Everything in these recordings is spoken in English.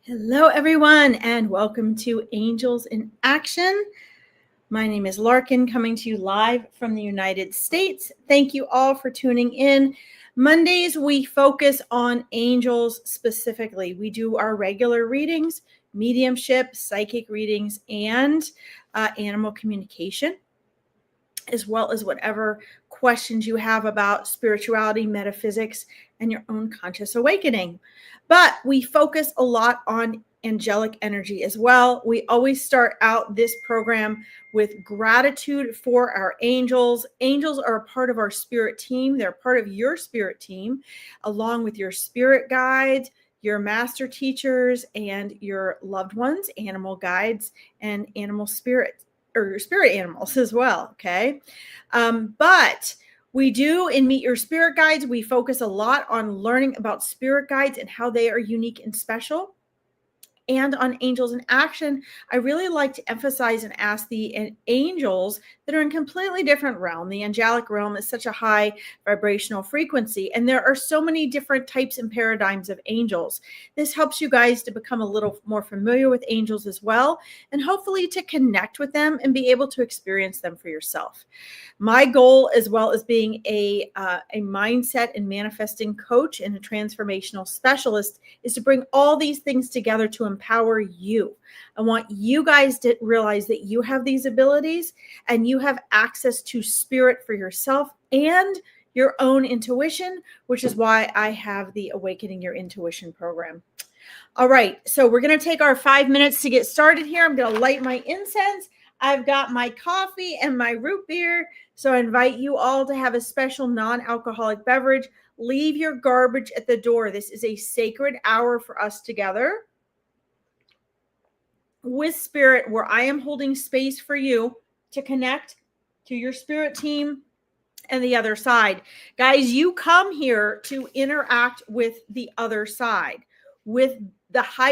Hello, everyone, and welcome to Angels in Action. My name is Larkin, coming to you live from the United States. Thank you all for tuning in. Mondays, we focus on angels specifically. We do our regular readings, mediumship, psychic readings, and animal communication, as well as whatever questions you have about spirituality, metaphysics, and your own conscious awakening. But we focus a lot on angelic energy as well. We always start out this program with gratitude for our angels. Angels are a part of our spirit team. They're part of your spirit team, along with your spirit guides, your master teachers, and your loved ones, animal guides, and animal spirits, or your spirit animals as well. Okay. But we do in Meet Your Spirit Guides, we focus a lot on learning about spirit guides and how they are unique and special. And on Angels in Action, I really like to emphasize and ask the angels that are in completely different realm. The angelic realm is such a high vibrational frequency, and there are so many different types and paradigms of angels. This helps you guys to become a little more familiar with angels as well, and hopefully to connect with them and be able to experience them for yourself. My goal, as well as being a mindset and manifesting coach and a transformational specialist, is to bring all these things together to empower you. I want you guys to realize that you have these abilities and you have access to spirit for yourself and your own intuition, which is why I have the Awakening Your Intuition program. All right, so we're going to take our 5 minutes to get started here. I'm going to light my incense. I've got my coffee and my root beer. So I invite you all to have a special non-alcoholic beverage. Leave your garbage at the door. This is a sacred hour for us together with spirit, where I am holding space for you to connect to your spirit team and the other side. Guys, you come here to interact with the other side, with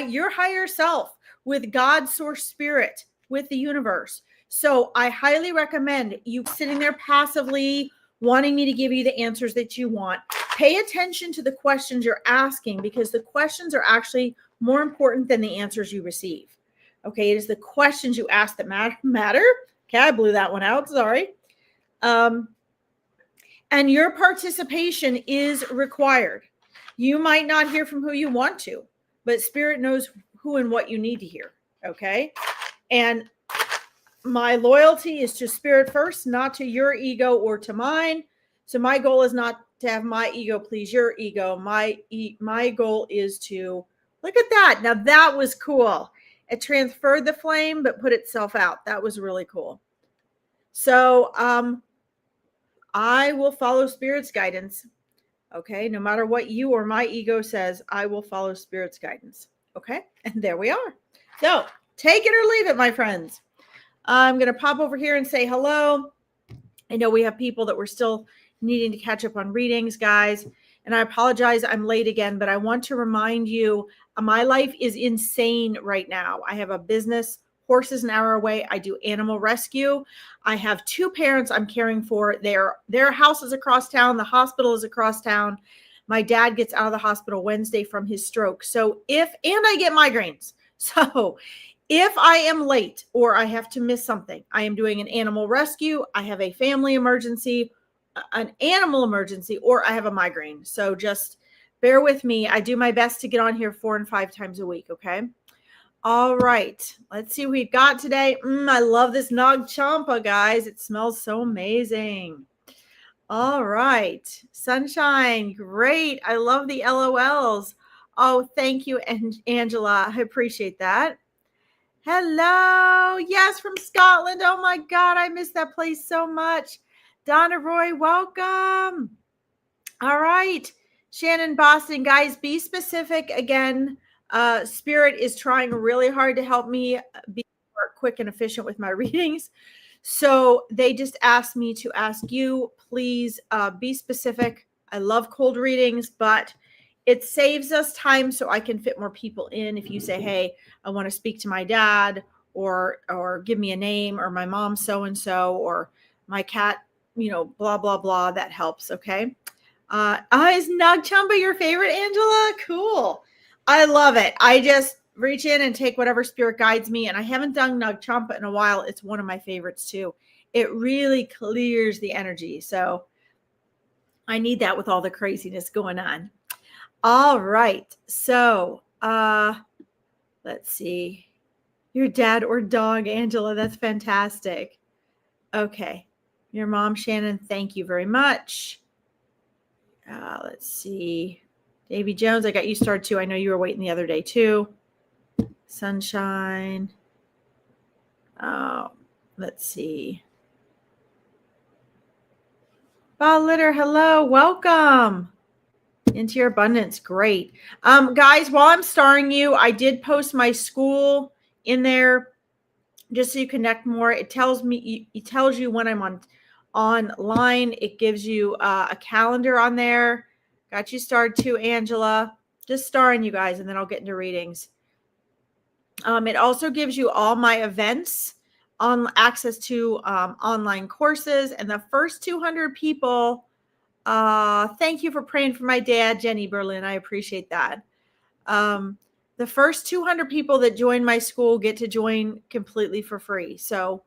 your higher self, with God's source spirit, with the universe. So I highly recommend you sitting there passively wanting me to give you the answers that you want. Pay attention to the questions you're asking, because the questions are actually more important than the answers you receive. Okay, it is the questions you ask that matter. Okay, I blew that one out. Sorry. And your participation is required. You might not hear from who you want to, but spirit knows who and what you need to hear. Okay. And my loyalty is to spirit first, not to your ego or to mine. So my goal is not to have my ego please your ego. My goal is to look at that. Now that was cool. It transferred the flame, but put itself out. That was really cool. So I will follow spirit's guidance. Okay. No matter what you or my ego says, I will follow spirit's guidance. Okay. And there we are. So take it or leave it, my friends. I'm going to pop over here and say hello. I know we have people that we're still needing to catch up on readings, guys. And I apologize, I'm late again, but I want to remind you, my life is insane right now. I have a business, horses an hour away. I do animal rescue. I have 2 parents I'm caring for. Their house is across town. The hospital is across town. My dad gets out of the hospital Wednesday from his stroke. And I get migraines. So if I am late or I have to miss something, I am doing an animal rescue, I have a family emergency, an animal emergency, or I have a migraine. So just bear with me. I do my best to get on here 4 and 5 times a week. Okay. All right. Let's see what we've got today. I love this Nag Champa, guys. It smells so amazing. All right. Sunshine. Great. I love the LOLs. Oh, thank you, Angela. I appreciate that. Hello. Yes, from Scotland. Oh my God. I miss that place so much. Donna Roy, welcome. All right. Shannon Boston, guys, be specific again. Spirit is trying really hard to help me be more quick and efficient with my readings. So they just asked me to ask you, please be specific. I love cold readings, but it saves us time so I can fit more people in. If you say, hey, I want to speak to my dad, or give me a name, or my mom so-and-so, or my cat, blah, blah, blah, that helps. Okay. Is Nag Champa your favorite, Angela? Cool. I love it. I just reach in and take whatever spirit guides me. And I haven't done Nag Champa in a while. It's one of my favorites too. It really clears the energy. So I need that with all the craziness going on. All right. So let's see. Your dad or dog, Angela. That's fantastic. Okay. Your mom, Shannon, thank you very much. Let's see. Davy Jones, I got you started too. I know you were waiting the other day too. Sunshine. Let's see. Bob Litter, hello. Welcome into your abundance. Great. Guys, while I'm starring you, I did post my school in there just so you connect more. It tells you when I'm online. It gives you a calendar on there. Got you started too, Angela. Just starring you guys, and then I'll get into readings. It also gives you all my events, on access to online courses, and the first 200 people. Thank you for praying for my dad, Jenny Berlin. I appreciate that. The first 200 people that join my school get to join completely for free. So,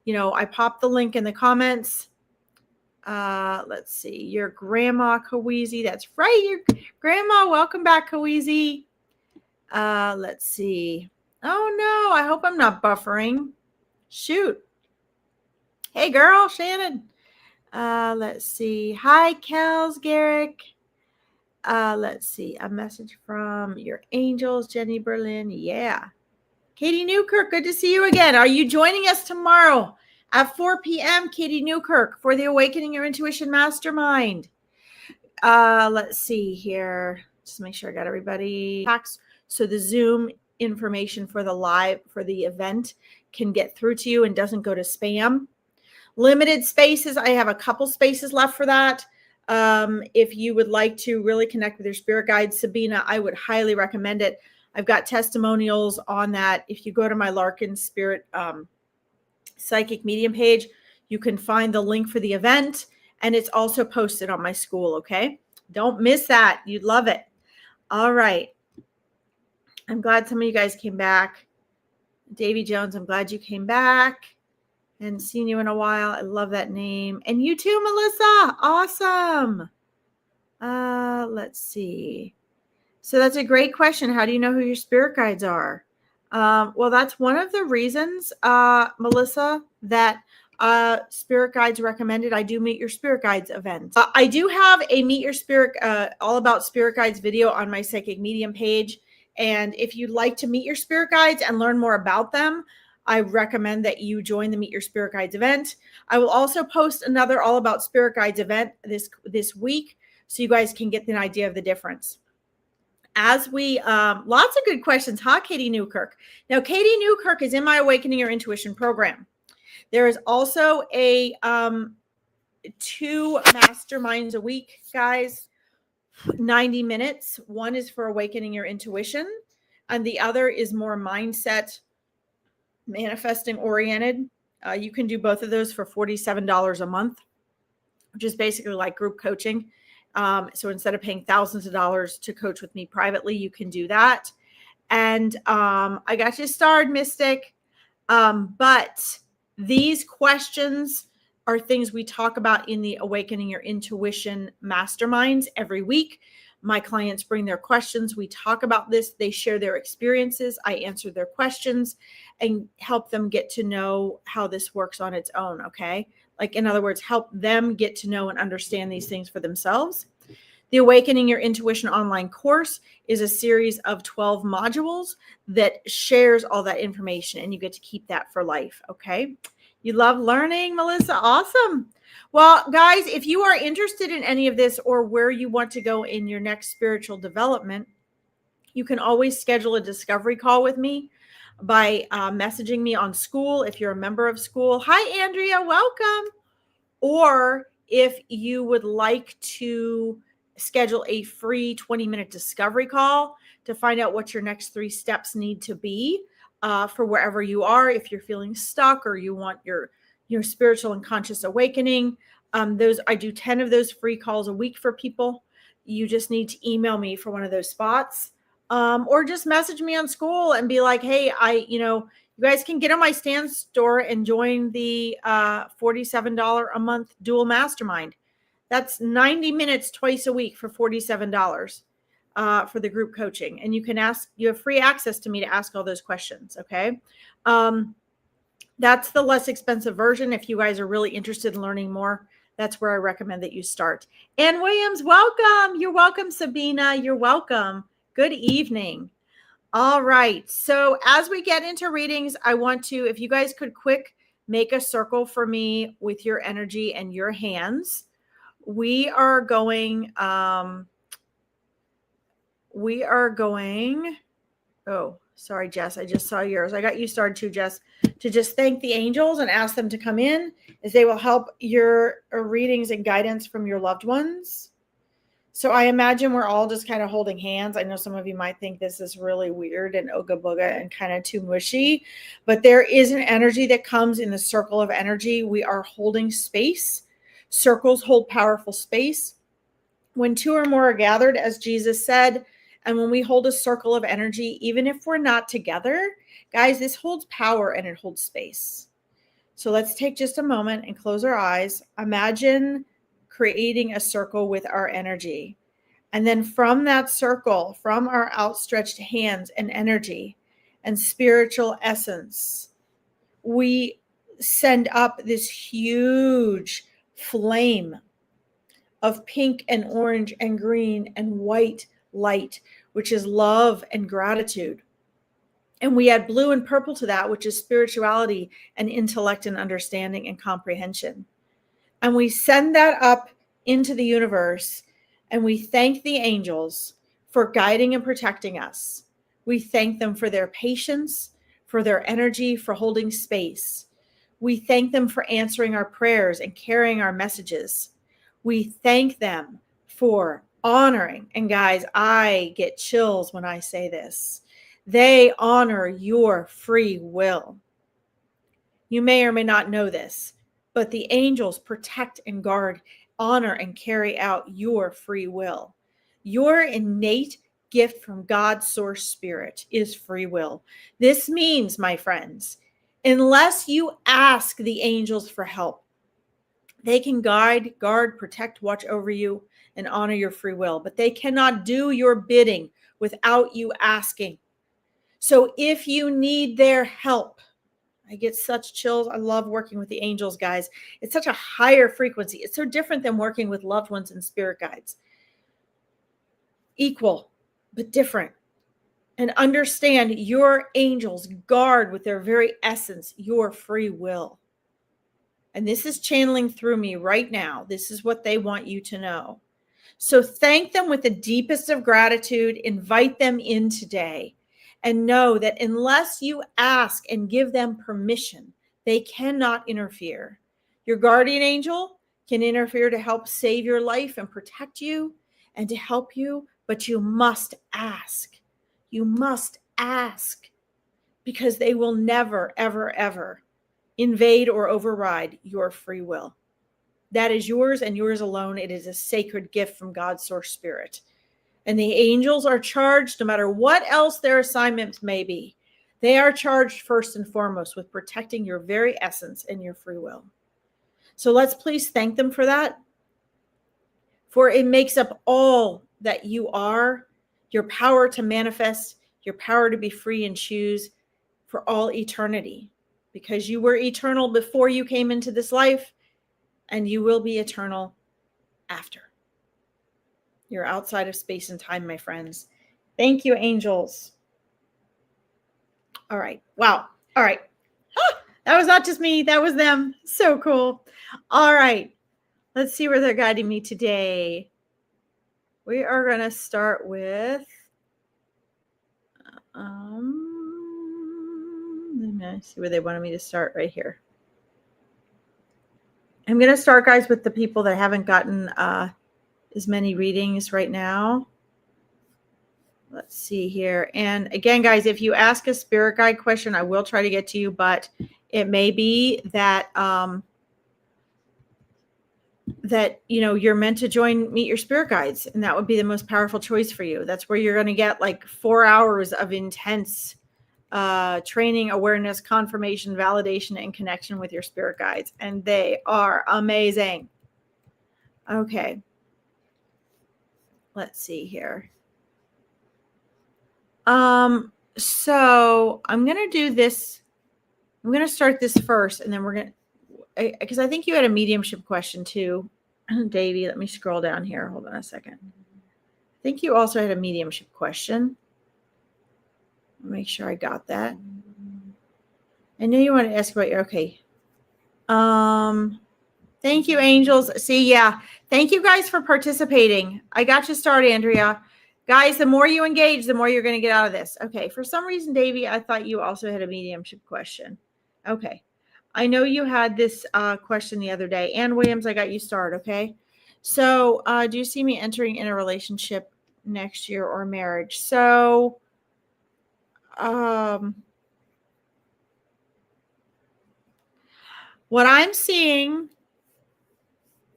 I popped the link in the comments. Let's see. Your grandma, Kaweezy. That's right. Your grandma. Welcome back, Kaweezy. Let's see. Oh, no. I hope I'm not buffering. Shoot. Hey, girl, Shannon. Let's see. Hi, Kels, Garrick. Let's see. A message from your angels, Jenny Berlin. Yeah. Katie Newkirk, good to see you again. Are you joining us tomorrow at 4 p.m., Katie Newkirk, for the Awakening Your Intuition Mastermind? Let's see here. Just make sure I got everybody. So the Zoom information for the event can get through to you and doesn't go to spam. Limited spaces. I have a couple spaces left for that. If you would like to really connect with your spirit guide, Sabina, I would highly recommend it. I've got testimonials on that. If you go to my Larkin Spirit Psychic Medium page, you can find the link for the event, and it's also posted on my school, okay? Don't miss that. You'd love it. All right. I'm glad some of you guys came back. Davy Jones, I'm glad you came back. And seen you in a while. I love that name. And you too, Melissa. Awesome. Let's see. So that's a great question. How do you know who your spirit guides are? Well, that's one of the reasons, Melissa, that Spirit Guides recommended I do Meet Your Spirit Guides event. I do have a Meet Your Spirit, all about Spirit Guides video on my Psychic Medium page. And if you'd like to meet your spirit guides and learn more about them, I recommend that you join the Meet Your Spirit Guides event. I will also post another All About Spirit Guides event this week, so you guys can get an idea of the difference. As we, lots of good questions, huh, Katie Newkirk? Now, Katie Newkirk is in my Awakening Your Intuition program. There is also a 2 masterminds a week, guys, 90 minutes. One is for Awakening Your Intuition, and the other is more mindset, manifesting oriented. You can do both of those for $47 a month, which is basically like group coaching. So instead of paying thousands of dollars to coach with me privately, you can do that. And I got you started, Mystic. But these questions are things we talk about in the Awakening Your Intuition masterminds every week. My clients bring their questions. We talk about this. They share their experiences. I answer their questions and help them get to know how this works on its own, okay? Like, in other words, help them get to know and understand these things for themselves. The Awakening Your Intuition online course is a series of 12 modules that shares all that information, and you get to keep that for life, okay? You love learning, Melissa? Awesome. Well, guys, if you are interested in any of this or where you want to go in your next spiritual development, you can always schedule a discovery call with me by messaging me on School if you're a member of School. Hi, Andrea. Welcome. Or if you would like to schedule a free 20-minute discovery call to find out what your next 3 steps need to be for wherever you are. If you're feeling stuck or you want your spiritual and conscious awakening, I do 10 of those free calls a week for people. You just need to email me for one of those spots. Or just message me on school and be like, hey, you guys can get on my Stan store and join the $47 a month dual mastermind. That's 90 minutes twice a week for $47 for the group coaching. And you have free access to me to ask all those questions. Okay. That's the less expensive version. If you guys are really interested in learning more, that's where I recommend that you start. Ann Williams, welcome. You're welcome, Sabina. You're welcome. Good evening. All right. So as we get into readings, I want to, if you guys could make a circle for me with your energy and your hands. We are going, oh, sorry, Jess. I just saw yours. I got you started too, Jess, to just thank the angels and ask them to come in as they will help your readings and guidance from your loved ones. So I imagine we're all just kind of holding hands. I know some of you might think this is really weird and ooga booga and kind of too mushy, but there is an energy that comes in the circle of energy. We are holding space. Circles hold powerful space. When two or more are gathered, as Jesus said, and when we hold a circle of energy, even if we're not together, guys, this holds power and it holds space. So let's take just a moment and close our eyes. Imagine creating a circle with our energy. And then from that circle, from our outstretched hands and energy and spiritual essence, we send up this huge flame of pink and orange and green and white light, which is love and gratitude. And we add blue and purple to that, which is spirituality and intellect and understanding and comprehension. And we send that up into the universe, and we thank the angels for guiding and protecting us. We thank them for their patience, for their energy, for holding space. We thank them for answering our prayers and carrying our messages. We thank them for honoring. And guys, I get chills when I say this. They honor your free will. You may or may not know this, but the angels protect and guard, honor, and carry out your free will. Your innate gift from God's source spirit is free will. This means, my friends, unless you ask the angels for help, they can guard, protect, watch over you, and honor your free will, but they cannot do your bidding without you asking. So if you need their help, I get such chills. I love working with the angels, guys. It's such a higher frequency. It's so different than working with loved ones and spirit guides. Equal, but different. And understand your angels guard with their very essence your free will. And this is channeling through me right now. This is what they want you to know. So thank them with the deepest of gratitude. Invite them in today. And know that unless you ask and give them permission, they cannot interfere. Your guardian angel can interfere to help save your life and protect you and to help you, but you must ask. You must ask, because they will never, ever, ever invade or override your free will. That is yours and yours alone. It is a sacred gift from God's source spirit. And the angels are charged, no matter what else their assignments may be, they are charged first and foremost with protecting your very essence and your free will. So let's please thank them for that. For it makes up all that you are, your power to manifest, your power to be free and choose for all eternity. Because you were eternal before you came into this life, and you will be eternal after. You're outside of space and time, my friends. Thank you, angels. All right. Wow. All right. That was not just me. That was them. So cool. All right. Let's see where they're guiding me today. We are going to start with, let me see where they wanted me to start right here. I'm going to start, guys, with the people that haven't gotten as many readings right now. Let's see here. And again, guys, if you ask a spirit guide question, I will try to get to you, but it may be that that, you're meant to meet your spirit guides, and that would be the most powerful choice for you. That's where you're going to get like 4 hours of intense training, awareness, confirmation, validation, and connection with your spirit guides. And they are amazing. Okay. Let's see here. So I'm going to do this. I'm going to start this first, and then we're going to, because I think you had a mediumship question too, Davey. Let me scroll down here. Hold on a second. I think you also had a mediumship question. Make sure I got that. I knew you wanted to ask about your, okay. Thank you, angels. See, yeah. Thank you guys for participating. I got you started, Andrea. Guys, the more you engage, the more you're going to get out of this. Okay. For some reason, Davey, I thought you also had a mediumship question. Okay. I know you had this question the other day. Ann Williams, I got you started. Okay. So do you see me entering in a relationship next year or marriage? So what I'm seeing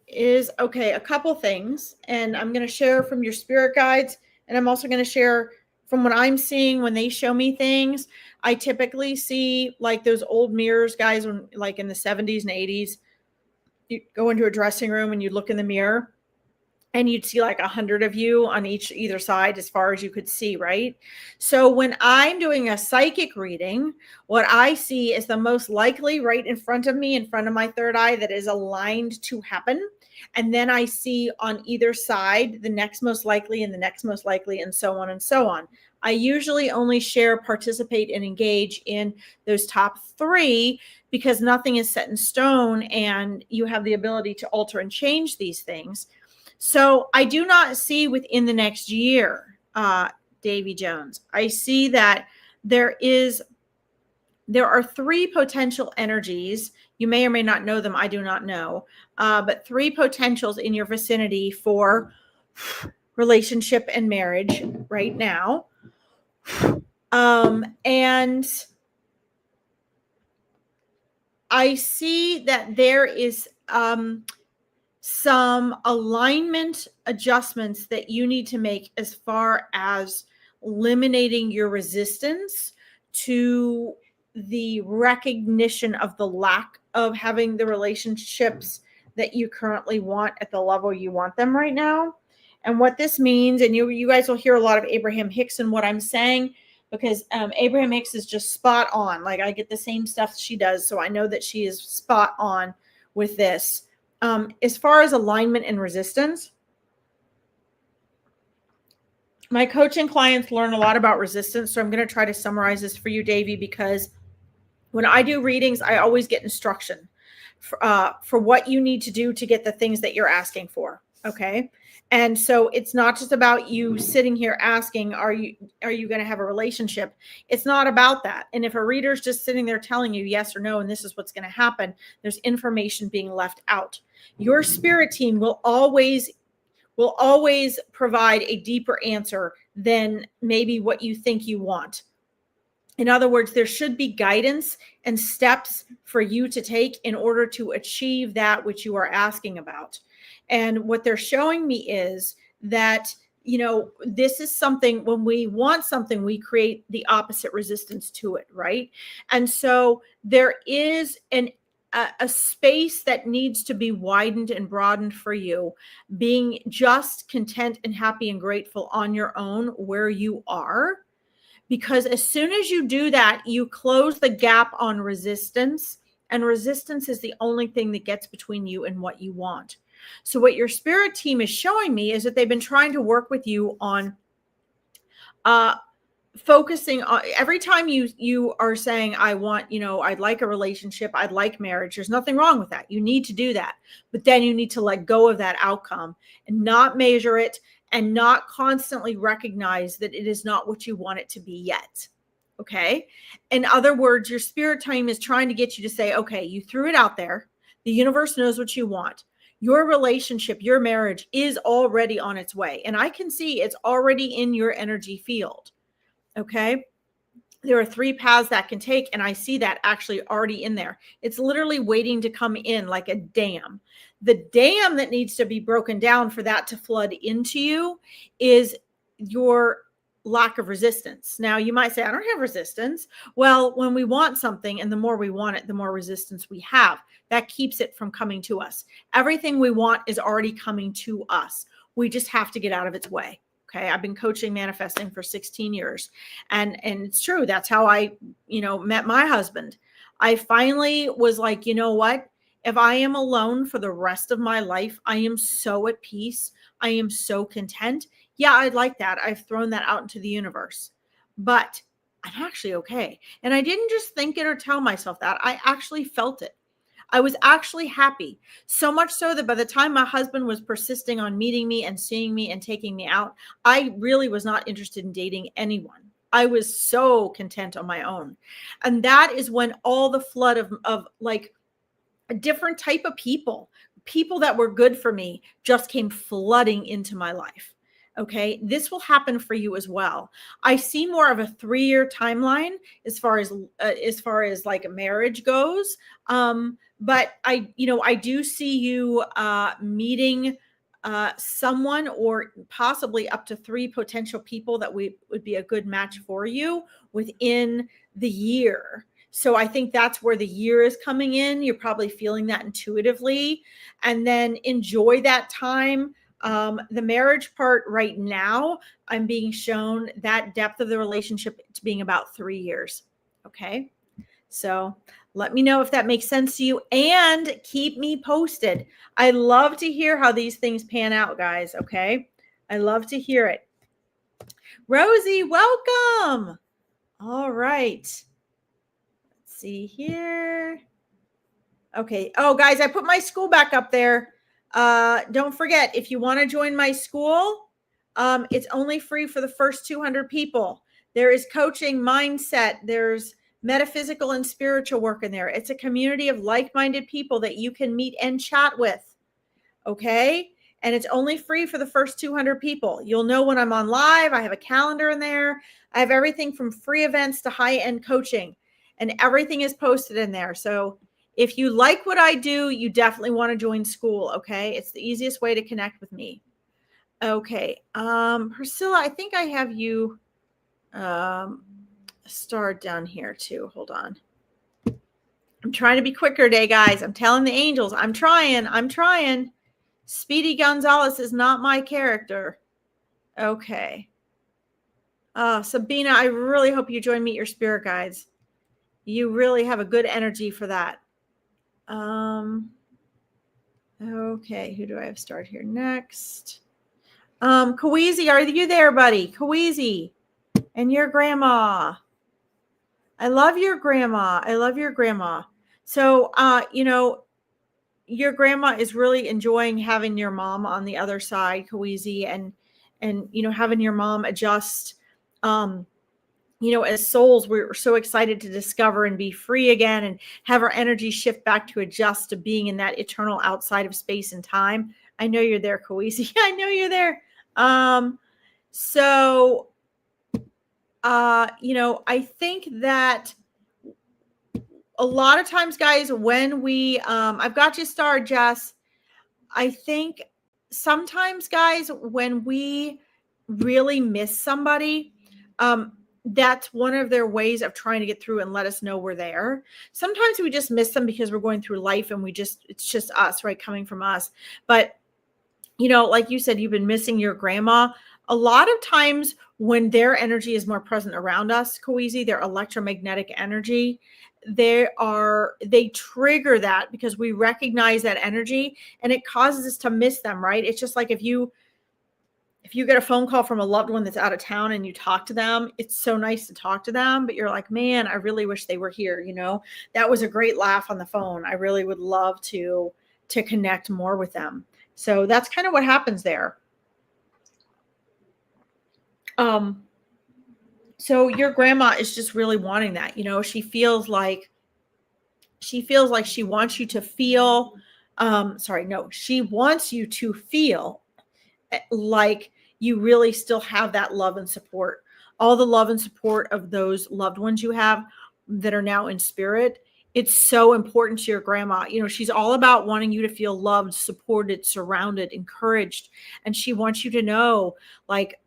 is, okay, a couple things, and I'm going to share from your spirit guides, and I'm also going to share from what I'm seeing when they show me things. I typically see like those old mirrors, guys, when like in the 70s and 80s, you go into a dressing room and you look in the mirror and you'd see like 100 of you on either side as far as you could see, right? So when I'm doing a psychic reading, what I see is the most likely right in front of me, in front of my third eye, that is aligned to happen. And then I see on either side the next most likely and the next most likely, and so on and so on. I usually only share, participate, and engage in those top 3 because nothing is set in stone and you have the ability to alter and change these things. So I do not see within the next year, Davy Jones. I see that there are 3 potential energies. You may or may not know them. I do not know. But 3 potentials in your vicinity for relationship and marriage right now. And I see that there is some alignment adjustments that you need to make as far as eliminating your resistance to the recognition of the lack of having the relationships that you currently want at the level you want them right now. And what this means, and you guys will hear a lot of Abraham Hicks in what I'm saying, because Abraham Hicks is just spot on. Like I get the same stuff she does, so I know that she is spot on with this. As far as alignment and resistance, my coaching clients learn a lot about resistance. So I'm going to try to summarize this for you, Davey, because when I do readings, I always get instruction for what you need to do to get the things that you're asking for. Okay. And so it's not just about you sitting here asking, are you going to have a relationship? It's not about that. And if a reader's just sitting there telling you yes or no, and this is what's going to happen, there's information being left out. Your spirit team will always provide a deeper answer than maybe what you think you want. In other words, there should be guidance and steps for you to take in order to achieve that which you are asking about. And what they're showing me is that, this is something, when we want something, we create the opposite resistance to it, right? And so there is a space that needs to be widened and broadened for you, being just content and happy and grateful on your own where you are. Because as soon as you do that, you close the gap on resistance, and resistance is the only thing that gets between you and what you want. So what your spirit team is showing me is that they've been trying to work with you on focusing on, every time you are saying, I want, I'd like a relationship, I'd like marriage. There's nothing wrong with that. You need to do that. But then you need to let go of that outcome and not measure it and not constantly recognize that it is not what you want it to be yet. Okay. In other words, your spirit team is trying to get you to say, okay, you threw it out there. The universe knows what you want. Your relationship, your marriage is already on its way. And I can see it's already in your energy field. Okay. there are 3 paths that can take, and I see that actually already in there. It's literally waiting to come in like a dam. The dam that needs to be broken down for that to flood into you is your lack of resistance. Now, you might say, I don't have resistance. Well, when we want something, and the more we want it, the more resistance we have. That keeps it from coming to us. Everything we want is already coming to us. We just have to get out of its way. Okay. I've been coaching manifesting for 16 years. And it's true. That's how I, met my husband. I finally was like, you know what? If I am alone for the rest of my life, I am so at peace. I am so content. Yeah, I'd like that. I've thrown that out into the universe, but I'm actually okay. And I didn't just think it or tell myself that. I actually felt it. I was actually happy. So much so that by the time my husband was persisting on meeting me and seeing me and taking me out, I really was not interested in dating anyone. I was so content on my own. And that is when all the flood of like a different type of people that were good for me just came flooding into my life. Okay. This will happen for you as well. I see more of a 3-year timeline as far as like a marriage goes. But I do see you meeting someone, or possibly up to 3 potential people that would be a good match for you within the year. So I think that's where the year is coming in. You're probably feeling that intuitively, and then enjoy that time. The marriage part right now, I'm being shown that depth of the relationship to being about 3 years. Okay. So let me know if that makes sense to you, and keep me posted. I love to hear how these things pan out, guys. Okay. I love to hear it. Rosie, welcome. All right. Let's see here. Okay. Oh, guys, I put my school back up there. Don't forget, if you want to join my school, it's only free for the first 200 people. There is coaching, mindset. There's metaphysical and spiritual work in there. It's a community of like-minded people that you can meet and chat with. Okay. And it's only free for the first 200 people. You'll know when I'm on live. I have a calendar in there. I have everything from free events to high-end coaching, and everything is posted in there. So if you like what I do, you definitely want to join school. Okay. It's the easiest way to connect with me. Okay. Priscilla, I think I have you starred down here too. Hold on. I'm trying to be quicker today, guys. I'm telling the angels, I'm trying. Speedy Gonzalez is not my character. Okay. Sabina, I really hope you join Meet Your Spirit Guides. You really have a good energy for that. Okay, who do I have start here next? Kaweezy, are you there, buddy? Kaweezy and your grandma. I love your grandma. So, your grandma is really enjoying having your mom on the other side, Kaweezy, and having your mom adjust. As souls, we're so excited to discover and be free again, and have our energy shift back to adjust to being in that eternal outside of space and time. I know you're there, Kaweezy. I know you're there. I think that a lot of times, guys, when we, I've got you starred, Jess. I think sometimes, guys, when we really miss somebody, that's one of their ways of trying to get through and let us know we're there. Sometimes we just miss them because we're going through life and it's just us, right? Coming from us. But, like you said, you've been missing your grandma. A lot of times when their energy is more present around us, Kaweezy, their electromagnetic energy, they trigger that because we recognize that energy, and it causes us to miss them, right? It's just like if you get a phone call from a loved one that's out of town and you talk to them, it's so nice to talk to them, but you're like, man, I really wish they were here. That was a great laugh on the phone. I really would love to connect more with them. So that's kind of what happens there. So your grandma is just really wanting that, she feels like she wants you to feel, she wants you to feel like you really still have that love and support all the love and support of those loved ones you have that are now in spirit. It's so important to your grandma. She's all about wanting you to feel loved, supported, surrounded, encouraged. And she wants you to know, like,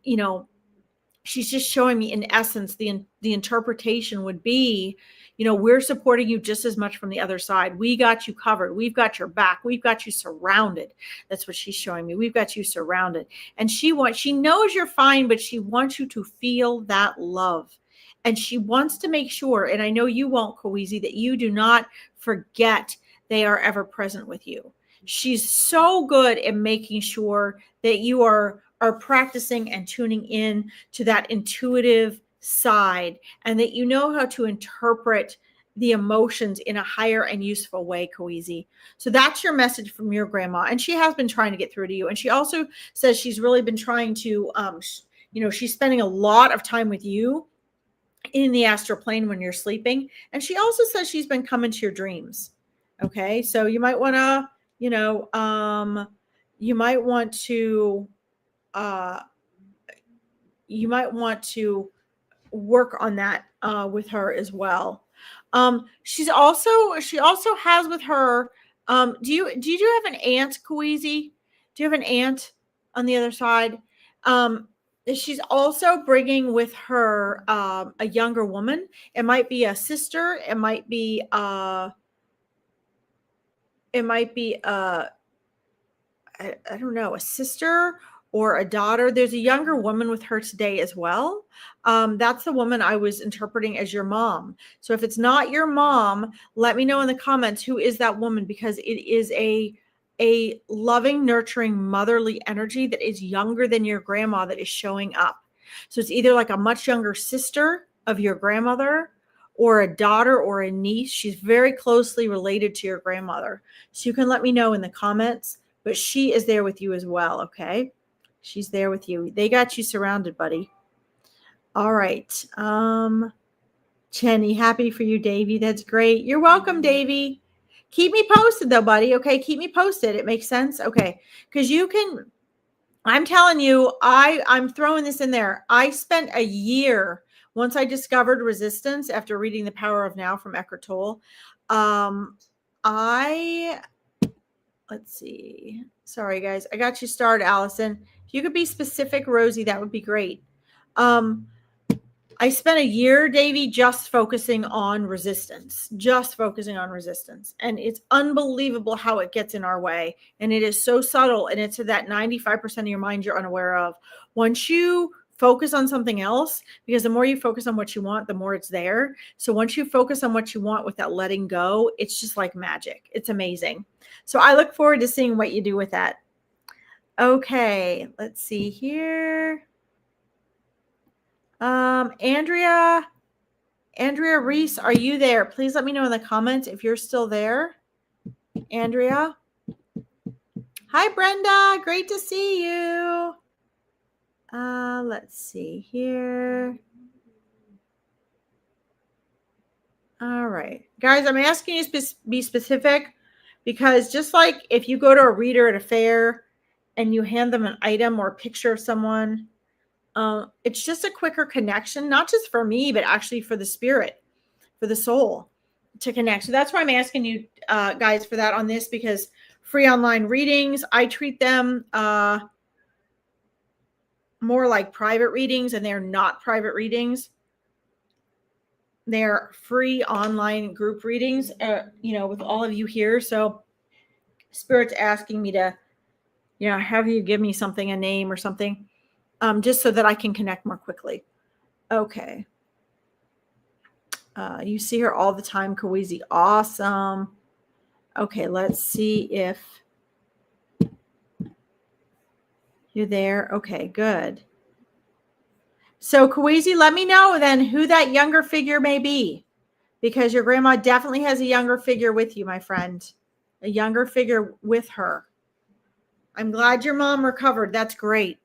she's just showing me, in essence, the interpretation would be, we're supporting you just as much from the other side. We got you covered. We've got your back. We've got you surrounded. That's what she's showing me. We've got you surrounded. And she knows you're fine, but she wants you to feel that love. And she wants to make sure, and I know you won't, Kawezi, that you do not forget they are ever present with you. She's so good at making sure that you are practicing and tuning in to that intuitive side, and that you know how to interpret the emotions in a higher and useful way, Kawezi. So that's your message from your grandma. And she has been trying to get through to you. And she also says she's really been trying to, she's spending a lot of time with you in the astral plane when you're sleeping. And she also says she's been coming to your dreams. Okay. So you might want to, you might want to, work on that with her as well. She also has with her. Do you have an aunt, Kawezi? Do you have an aunt on the other side? She's also bringing with her a younger woman. It might be a sister. It might be I don't know, a sister or a daughter. There's a younger woman with her today as well. That's the woman I was interpreting as your mom. So if it's not your mom, let me know in the comments who is that woman, because it is a loving, nurturing, motherly energy that is younger than your grandma that is showing up. So it's either like a much younger sister of your grandmother, or a daughter or a niece. She's very closely related to your grandmother. So you can let me know in the comments, but she is there with you as well. Okay. She's there with you. They got you surrounded, buddy. All right. Jenny, happy for you, Davy. That's great. You're welcome, Davy. Keep me posted though, buddy. Okay. Keep me posted. It makes sense. Okay. Cause I'm telling you, I'm throwing this in there. I spent a year once I discovered resistance after reading The Power of Now from Eckhart Tolle. Let's see. Sorry, guys. I got you started, Allison. If you could be specific, Rosie, that would be great. I spent a year, Davey, just focusing on resistance. And it's unbelievable how it gets in our way. And it is so subtle. And it's to that 95% of your mind you're unaware of. Once you focus on something else, because the more you focus on what you want, the more it's there. So once you focus on what you want without letting go, it's just like magic. It's amazing. So I look forward to seeing what you do with that. Okay, let's see here. Andrea Reese, are you there? Please let me know in the comments if you're still there. Andrea. Hi, Brenda. Great to see you. Let's see here. All right, guys, I'm asking you to be specific, because just like if you go to a reader at a fair and you hand them an item or a picture of someone, it's just a quicker connection, not just for me, but actually for the spirit, for the soul to connect. So that's why I'm asking you guys for that on this, because free online readings, I treat them more like private readings, and they're not private readings. They're free online group readings, with all of you here. So Spirit's asking me to, have you give me something, a name or something, just so that I can connect more quickly. Okay. You see her all the time, Kawezi. Awesome. Okay, let's see if you're there. Okay, good. So Kawezi, let me know then who that younger figure may be, because your grandma definitely has a younger figure with you, my friend. A younger figure with her. I'm glad your mom recovered. That's great.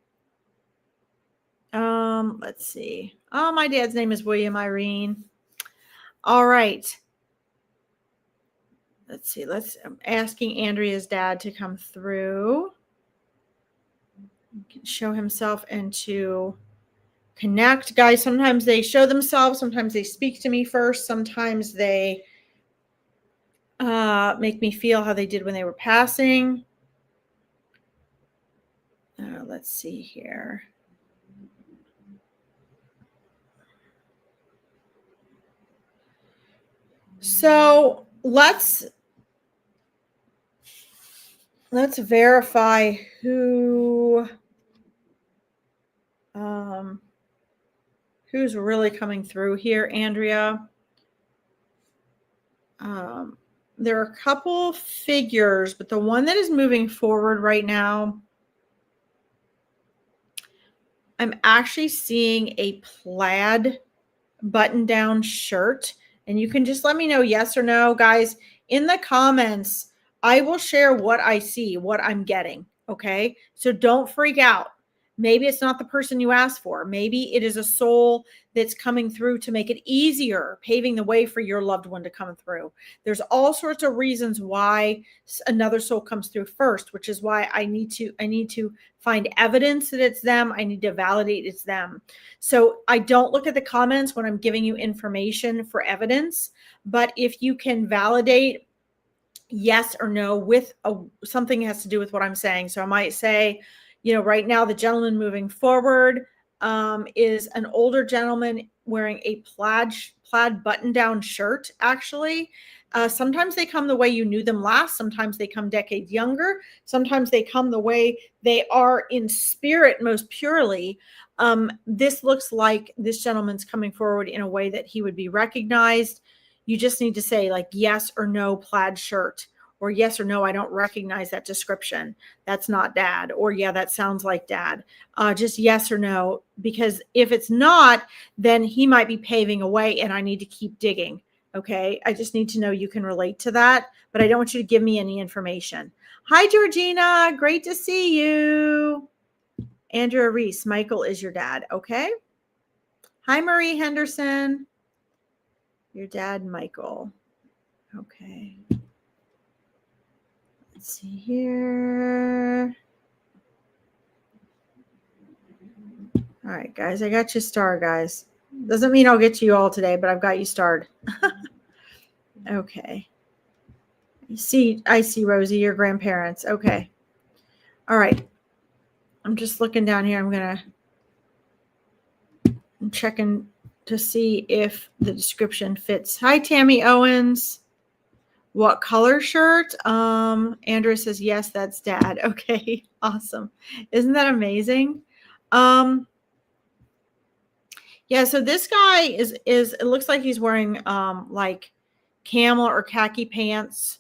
Let's see. Oh, my dad's name is William Irene. All right. Let's see. I'm asking Andrea's dad to come through. He can show himself and to connect. Guys, sometimes they show themselves, sometimes they speak to me first, sometimes they make me feel how they did when they were passing. Let's see here. So let's verify who's really coming through here, Andrea. There are a couple figures, but the one that is moving forward right now, I'm actually seeing a plaid button-down shirt. And you can just let me know yes or no, guys, in the comments. I will share what I see, what I'm getting. Okay. So don't freak out. Maybe it's not the person you asked for. Maybe it is a soul that's coming through to make it easier, paving the way for your loved one to come through. There's all sorts of reasons why another soul comes through first, which is why I need to find evidence that it's them. I need to validate it's them. So I don't look at the comments when I'm giving you information for evidence, but if you can validate yes or no with something has to do with what I'm saying. So I might say, right now the gentleman moving forward is an older gentleman wearing a plaid button-down shirt, actually. Sometimes they come the way you knew them last. Sometimes they come decades younger. Sometimes they come the way they are in spirit most purely. This looks like this gentleman's coming forward in a way that he would be recognized. You just need to say like yes or no plaid shirt, or yes or no, I don't recognize that description. That's not dad. Or yeah, that sounds like dad. Just yes or no, because if it's not, then he might be paving a way and I need to keep digging. Okay. I just need to know you can relate to that, but I don't want you to give me any information. Hi, Georgina. Great to see you. Andrea Reese, Michael is your dad. Okay. Hi, Marie Henderson. Your dad, Michael. Okay. Let's see here. All right, guys. I got you starred, guys. Doesn't mean I'll get to you all today, but I've got you starred. Okay. I see, Rosie, your grandparents. Okay. All right. I'm just looking down here. I'm checking to see if the description fits. Hi, Tammy Owens. What color shirt? Andrea says, yes, that's dad. Okay, awesome. Isn't that amazing? Yeah, so this guy is it looks like he's wearing like camel or khaki pants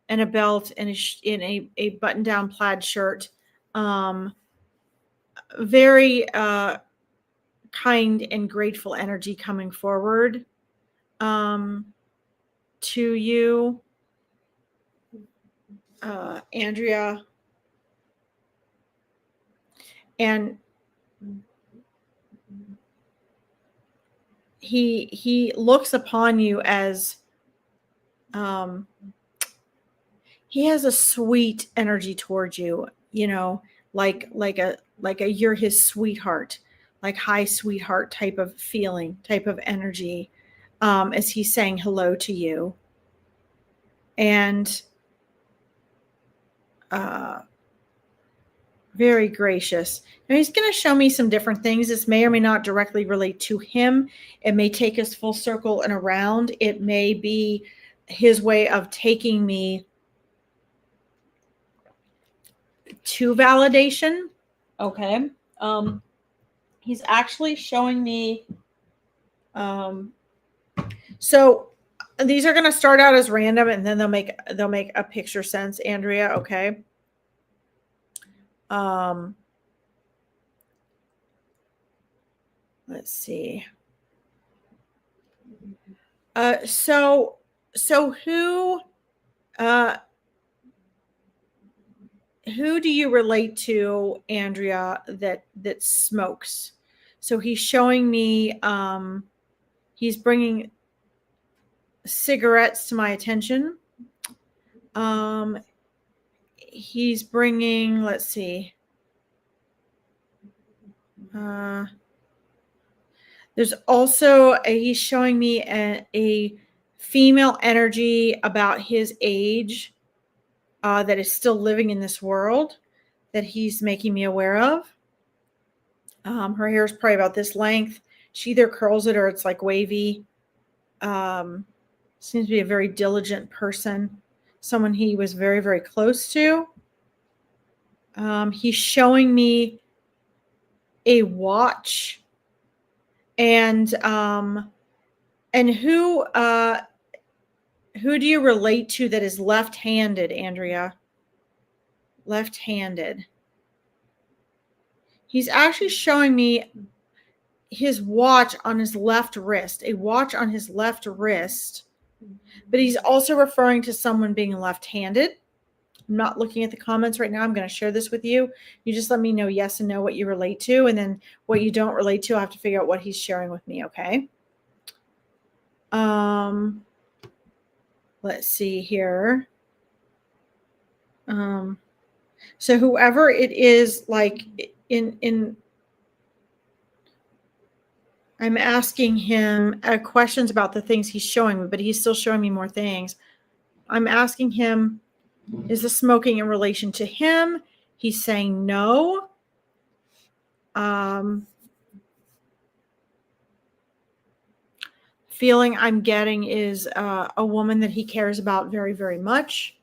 and a belt and in a button-down plaid shirt. Very kind and grateful energy coming forward to you, Andrea. And he looks upon you as he has a sweet energy towards you, like a you're his sweetheart, like high sweetheart type of feeling, type of energy, as he's saying hello to you. And very gracious. Now he's going to show me some different things. This may or may not directly relate to him. It may take us full circle and around. It may be his way of taking me to validation. Okay. He's actually showing me. So these are going to start out as random, and then they'll make a picture sense, Andrea. Okay. Let's see. So who do you relate to, Andrea, that smokes? So he's showing me, he's bringing cigarettes to my attention. He's bringing, let's see. There's also he's showing me a female energy about his age that is still living in this world that he's making me aware of. Her hair is probably about this length. She either curls it or it's like wavy. Seems to be a very diligent person, someone he was very, very close to. He's showing me a watch, and who do you relate to that is left-handed, Andrea? Left-handed. He's actually showing me his watch on his left wrist, a watch on his left wrist, but he's also referring to someone being left-handed. I'm not looking at the comments right now. I'm going to share this with you. You just let me know yes and no what you relate to, and then what you don't relate to, I'll have to figure out what he's sharing with me, okay? Let's see here. So whoever it is, like I'm asking him questions about the things he's showing me, but he's still showing me more things. I'm asking him, is the smoking in relation to him? He's saying no. Feeling I'm getting is a woman that he cares about very, very much.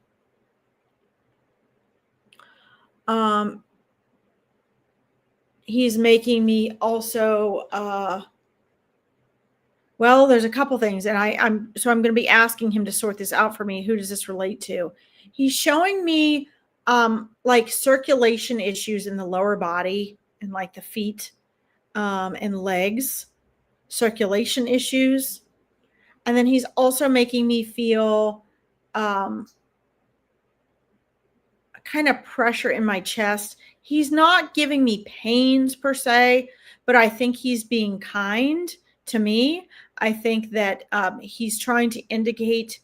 He's making me also, well, there's a couple things, and I'm going to be asking him to sort this out for me. Who does this relate to? He's showing me like circulation issues in the lower body and like the feet and legs, circulation issues. And then he's also making me feel kind of pressure in my chest. He's not giving me pains per se, but I think he's being kind to me. I think that he's trying to indicate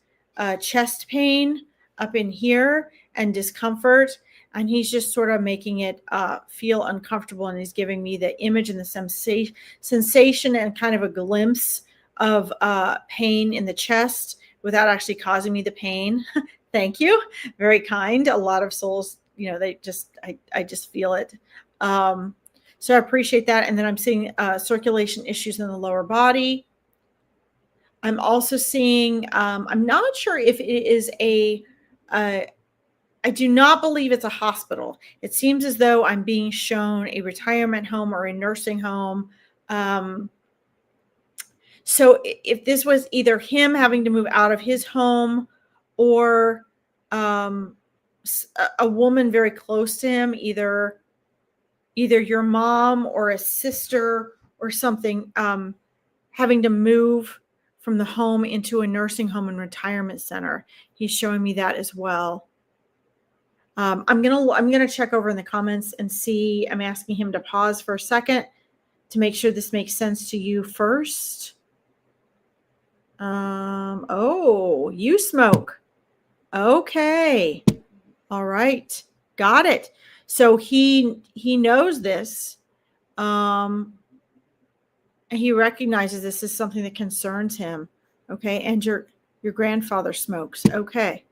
chest pain up in here and discomfort. And he's just sort of making it feel uncomfortable. And he's giving me the image and the sensation and kind of a glimpse of pain in the chest without actually causing me the pain. Thank you. Very kind. A lot of souls, they just, I just feel it. So I appreciate that. And then I'm seeing circulation issues in the lower body. I'm also seeing, I'm not sure if it is I do not believe it's a hospital. It seems as though I'm being shown a retirement home or a nursing home. So if this was either him having to move out of his home or a woman very close to him, either your mom or a sister or something, having to move from the home into a nursing home and retirement center. He's showing me that as well. I'm gonna check over in the comments and see. I'm asking him to pause for a second to make sure this makes sense to you first. Oh, you smoke. Okay. All right. Got it. So he knows this. And he recognizes this as something that concerns him. Okay. And your grandfather smokes. Okay.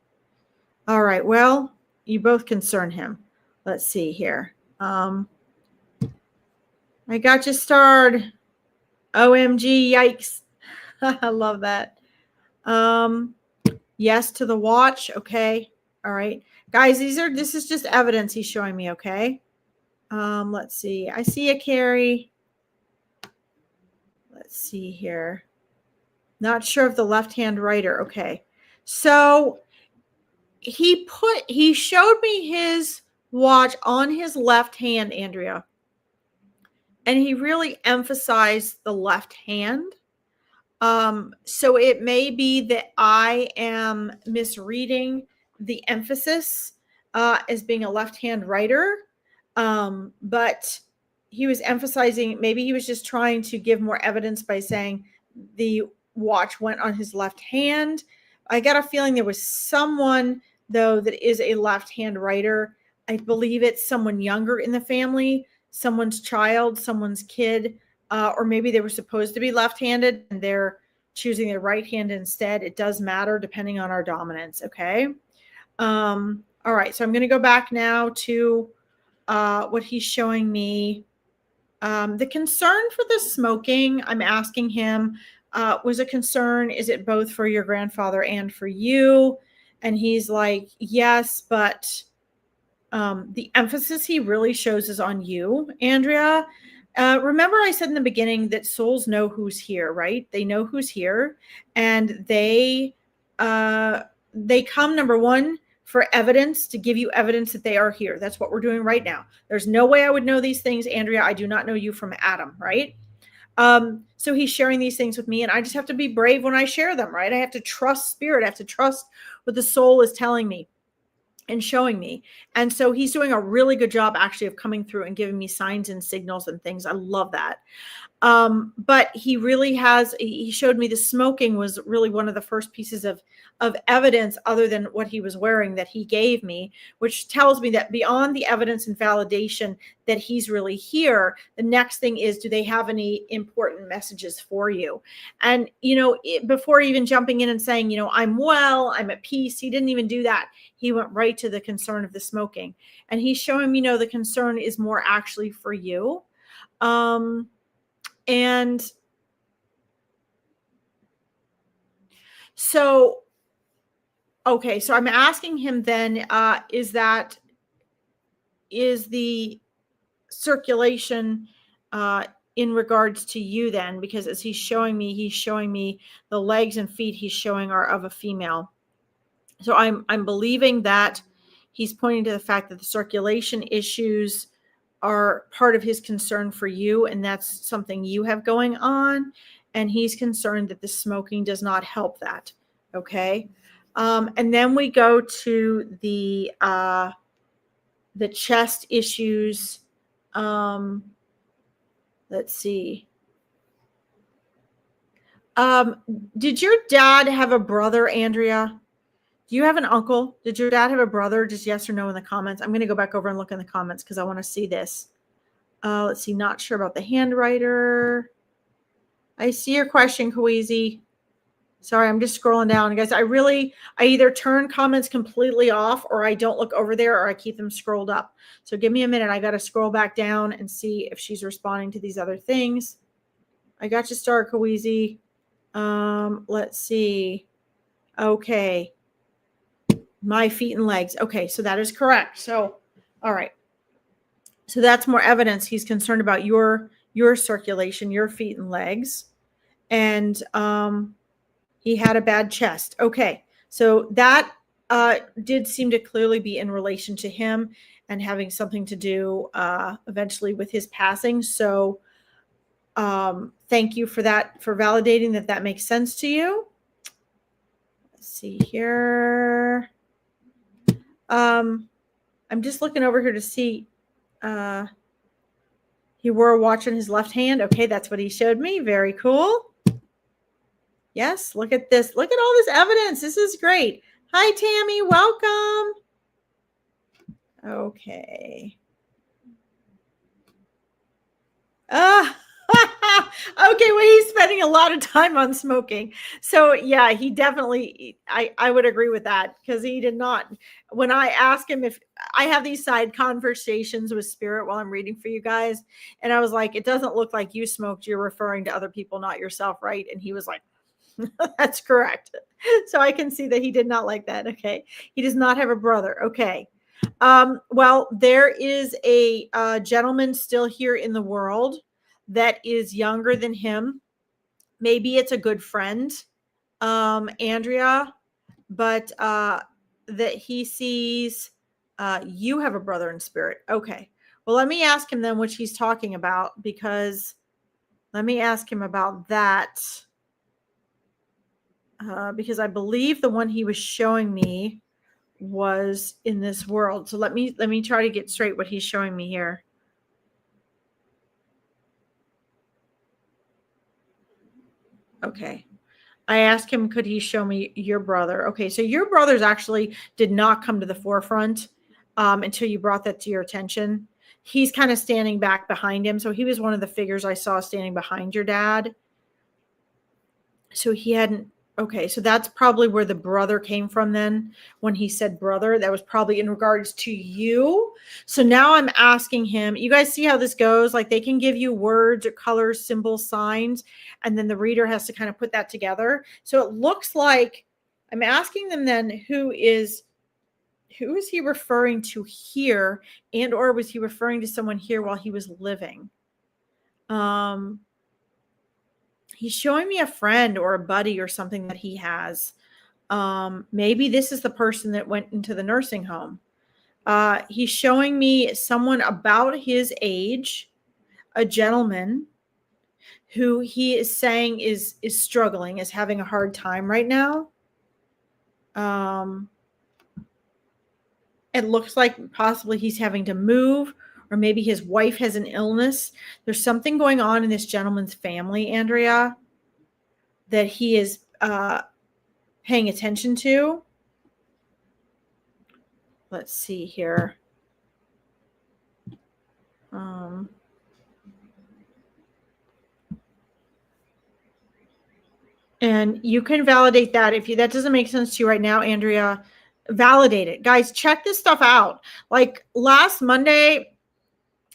All right. Well, you both concern him. Let's see here. I got you starred. OMG, yikes. I love that. Yes to the watch. Okay. All right. Guys, this is just evidence he's showing me, okay? Let's see. I see a Carrie. Let's see here. Not sure of the left-hand writer. Okay. So he showed me his watch on his left hand, Andrea. And he really emphasized the left hand. So it may be that I am misreading the emphasis as being a left-hand writer. But he was emphasizing, maybe he was just trying to give more evidence by saying the watch went on his left hand. I got a feeling there was someone, though, that is a left-hand writer. I believe it's someone younger in the family, someone's child, someone's kid. or maybe they were supposed to be left-handed and they're choosing their right hand instead. It does matter depending on our dominance. Okay. All right. So I'm going to go back now to what he's showing me. The concern for the smoking, I'm asking him, was a concern. Is it both for your grandfather and for you? And he's like, yes, but the emphasis he really shows is on you, Andrea. Remember I said in the beginning that souls know who's here, right? They know who's here, and they come, number one, for evidence, to give you evidence that they are here. That's what we're doing right now. There's no way I would know these things, Andrea. I do not know you from Adam, right? So he's sharing these things with me, and I just have to be brave when I share them, right? I have to trust spirit. I have to trust what the soul is telling me and showing me. And so he's doing a really good job actually of coming through and giving me signs and signals and things. I love that. But he showed me the smoking was really one of the first pieces of evidence other than what he was wearing that he gave me, which tells me that beyond the evidence and validation that he's really here, the next thing is, do they have any important messages for you? And, before even jumping in and saying, I'm well, I'm at peace, he didn't even do that. He went right to the concern of the smoking. And he's showing me, the concern is more actually for you. And so, okay, so I'm asking him then, is the circulation in regards to you then? Because as he's showing me the legs and feet he's showing are of a female. So I'm believing that he's pointing to the fact that the circulation issues are part of his concern for you, and that's something you have going on, and he's concerned that the smoking does not help that. Okay. And then we go to the chest issues. Let's see. Did your dad have a brother, Andrea? Do you have an uncle? Did your dad have a brother? Just yes or no in the comments. I'm going to go back over and look in the comments because I want to see this. Let's see. Not sure about the handwriter. I see your question, Kawizi. Sorry, I'm just scrolling down. Guys, I either turn comments completely off, or I don't look over there, or I keep them scrolled up. So give me a minute. I got to scroll back down and see if she's responding to these other things. I got you, Star Kawizi. Let's see. Okay. My feet and legs. Okay, so that is correct. So, all right. So that's more evidence. He's concerned about your circulation, your feet and legs. And he had a bad chest. Okay. So that did seem to clearly be in relation to him and having something to do eventually with his passing. So thank you for that, for validating that makes sense to you. Let's see here. I'm just looking over here to see. He wore a watch in his left hand. Okay, that's what he showed me. Very cool. Yes, look at this. Look at all this evidence. This is great. Hi, Tammy. Welcome. Okay. Okay, well, he's spending a lot of time on smoking. So yeah, he definitely, I would agree with that, because he did not, when I ask him, if I have these side conversations with spirit while I'm reading for you guys, and I was like, it doesn't look like you smoked. You're referring to other people, not yourself, right? And he was like, that's correct. So I can see that he did not like that. Okay. He does not have a brother. Okay. Well, there is a gentleman still here in the world that is younger than him. Maybe it's a good friend, Andrea, but that he sees you have a brother in spirit. Okay. Well, let me ask him then what he's talking about, because let me ask him about that. Because I believe the one he was showing me was in this world. So let me try to get straight what he's showing me here. Okay. I asked him, could he show me your brother? Okay. So your brothers actually did not come to the forefront until you brought that to your attention. he's kind of standing back behind him. So he was one of the figures I saw standing behind your dad. So he hadn't, okay, so that's probably where the brother came from then. When he said brother, that was probably in regards to you. So now I'm asking him, you guys see how this goes? Like they can give you words or colors, symbols, signs, and then the reader has to kind of put that together. So it looks like I'm asking them then, who is he referring to here? And or was he referring to someone here while he was living? He's showing me a friend or a buddy or something that he has. Maybe this is the person that went into the nursing home. He's showing me someone about his age, a gentleman who he is saying is struggling, is having a hard time right now. It looks like possibly he's having to move, or maybe his wife has an illness. There's something going on in this gentleman's family, Andrea, that he is paying attention to. Let's see here. And you can validate that. If that doesn't make sense to you right now, Andrea, validate it. Guys, check this stuff out. Like last Monday,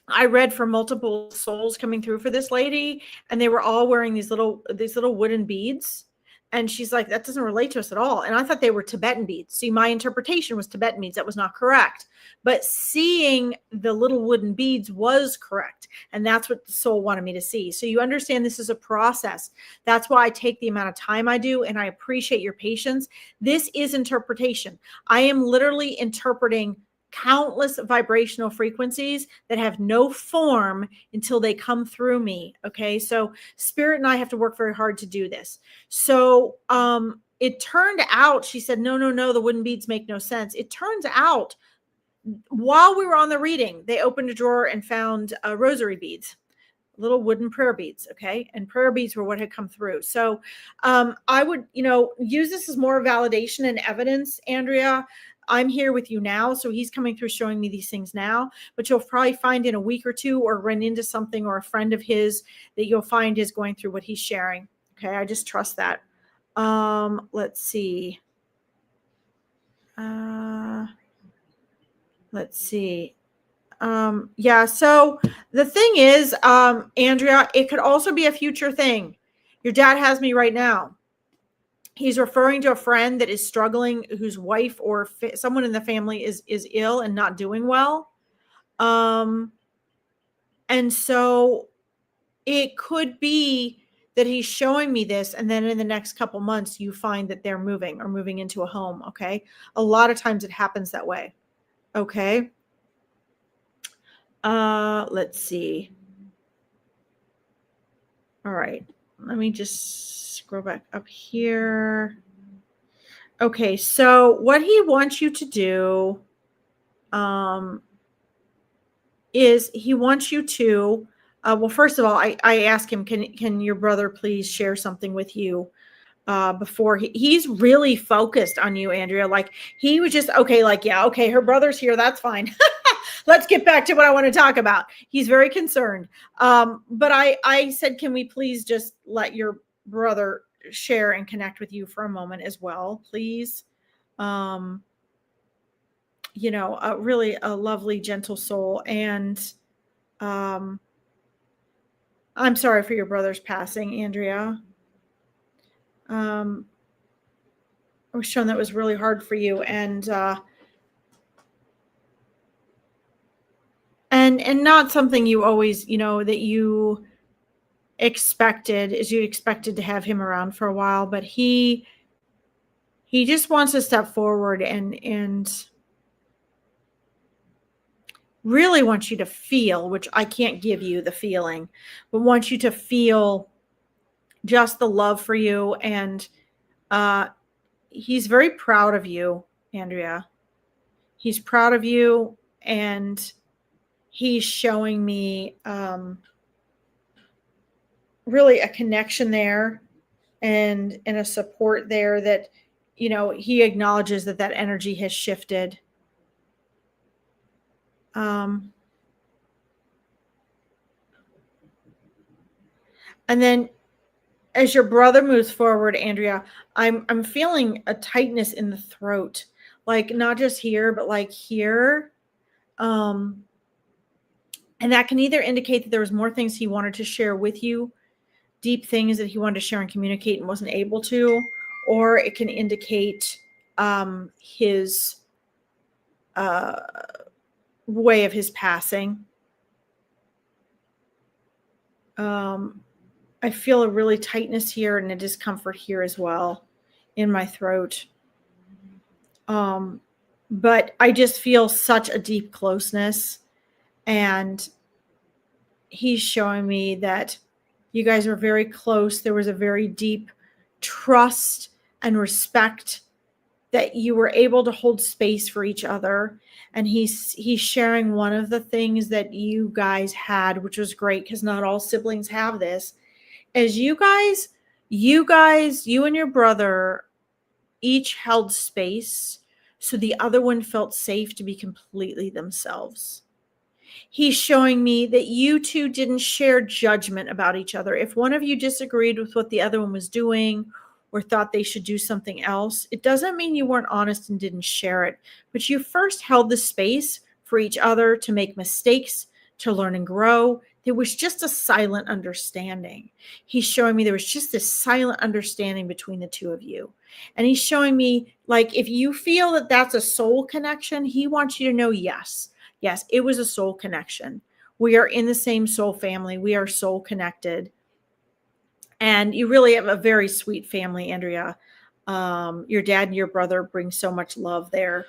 I read for multiple souls coming through for this lady, and they were all wearing these little wooden beads. And she's like, that doesn't relate to us at all. And I thought they were Tibetan beads. See, my interpretation was Tibetan beads. That was not correct. But seeing the little wooden beads was correct. And that's what the soul wanted me to see. So you understand this is a process. That's why I take the amount of time I do. And I appreciate your patience. This is interpretation. I am literally interpreting countless vibrational frequencies that have no form until they come through me. Okay. So spirit and I have to work very hard to do this. So, it turned out, she said, no, the wooden beads make no sense. It turns out while we were on the reading, they opened a drawer and found rosary beads, little wooden prayer beads. Okay. And prayer beads were what had come through. So, I would, use this as more validation and evidence, Andrea. I'm here with you now. So he's coming through showing me these things now, but you'll probably find in a week or two, or run into something or a friend of his that you'll find is going through what he's sharing. Okay. I just trust that. Let's see. Let's see. Yeah. So the thing is, Andrea, it could also be a future thing. Your dad has me right now. He's referring to a friend that is struggling, whose wife or someone in the family is ill and not doing well. And so it could be that he's showing me this, and then in the next couple months, you find that they're moving into a home. Okay. A lot of times it happens that way. Okay. Let's see. All right. Let me just scroll back up here. Okay, so what he wants you to do is he wants you to, well, first of all, I asked him, can your brother please share something with you before he's really focused on you, Andrea. Like he was just, okay, like, yeah, okay, her brother's here. That's fine. Let's get back to what I want to talk about. He's very concerned. But I said, can we please just let your brother share and connect with you for a moment as well, please? Really a lovely, gentle soul. And I'm sorry for your brother's passing, Andrea. I was shown that was really hard for you, and not something you always, that you expected, is you expected to have him around for a while, but he just wants to step forward and really wants you to feel, which I can't give you the feeling, but wants you to feel just the love for you. And he's very proud of you, Andrea. He's proud of you, and he's showing me really a connection there and a support there that, he acknowledges that energy has shifted. And then as your brother moves forward, Andrea, I'm feeling a tightness in the throat, like not just here, but like here. And that can either indicate that there was more things he wanted to share with you, deep things that he wanted to share and communicate and wasn't able to, or it can indicate his way of his passing. I feel a really tightness here and a discomfort here as well in my throat. But I just feel such a deep closeness, and he's showing me that you guys are very close. There was a very deep trust and respect that you were able to hold space for each other. And he's sharing one of the things that you guys had, which was great because not all siblings have this, is you and your brother each held space so the other one felt safe to be completely themselves. He's showing me that you two didn't share judgment about each other. If one of you disagreed with what the other one was doing or thought they should do something else, it doesn't mean you weren't honest and didn't share it, but you first held the space for each other to make mistakes, to learn and grow. There was just a silent understanding. He's showing me there was just this silent understanding between the two of you. And he's showing me, like, if you feel that that's a soul connection, he wants you to know, yes, it was a soul connection. We are in the same soul family. We are soul connected. And you really have a very sweet family, Andrea. Your dad and your brother bring so much love there.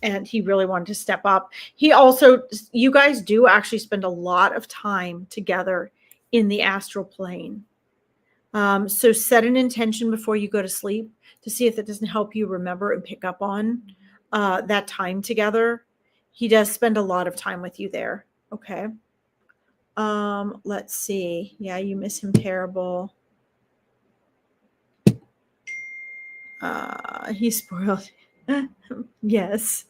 And he really wanted to step up. You guys do actually spend a lot of time together in the astral plane. So set an intention before you go to sleep to see if it doesn't help you remember and pick up on that time together. He does spend a lot of time with you there. Okay. Let's see. Yeah, you miss him terrible. He's spoiled. Yes.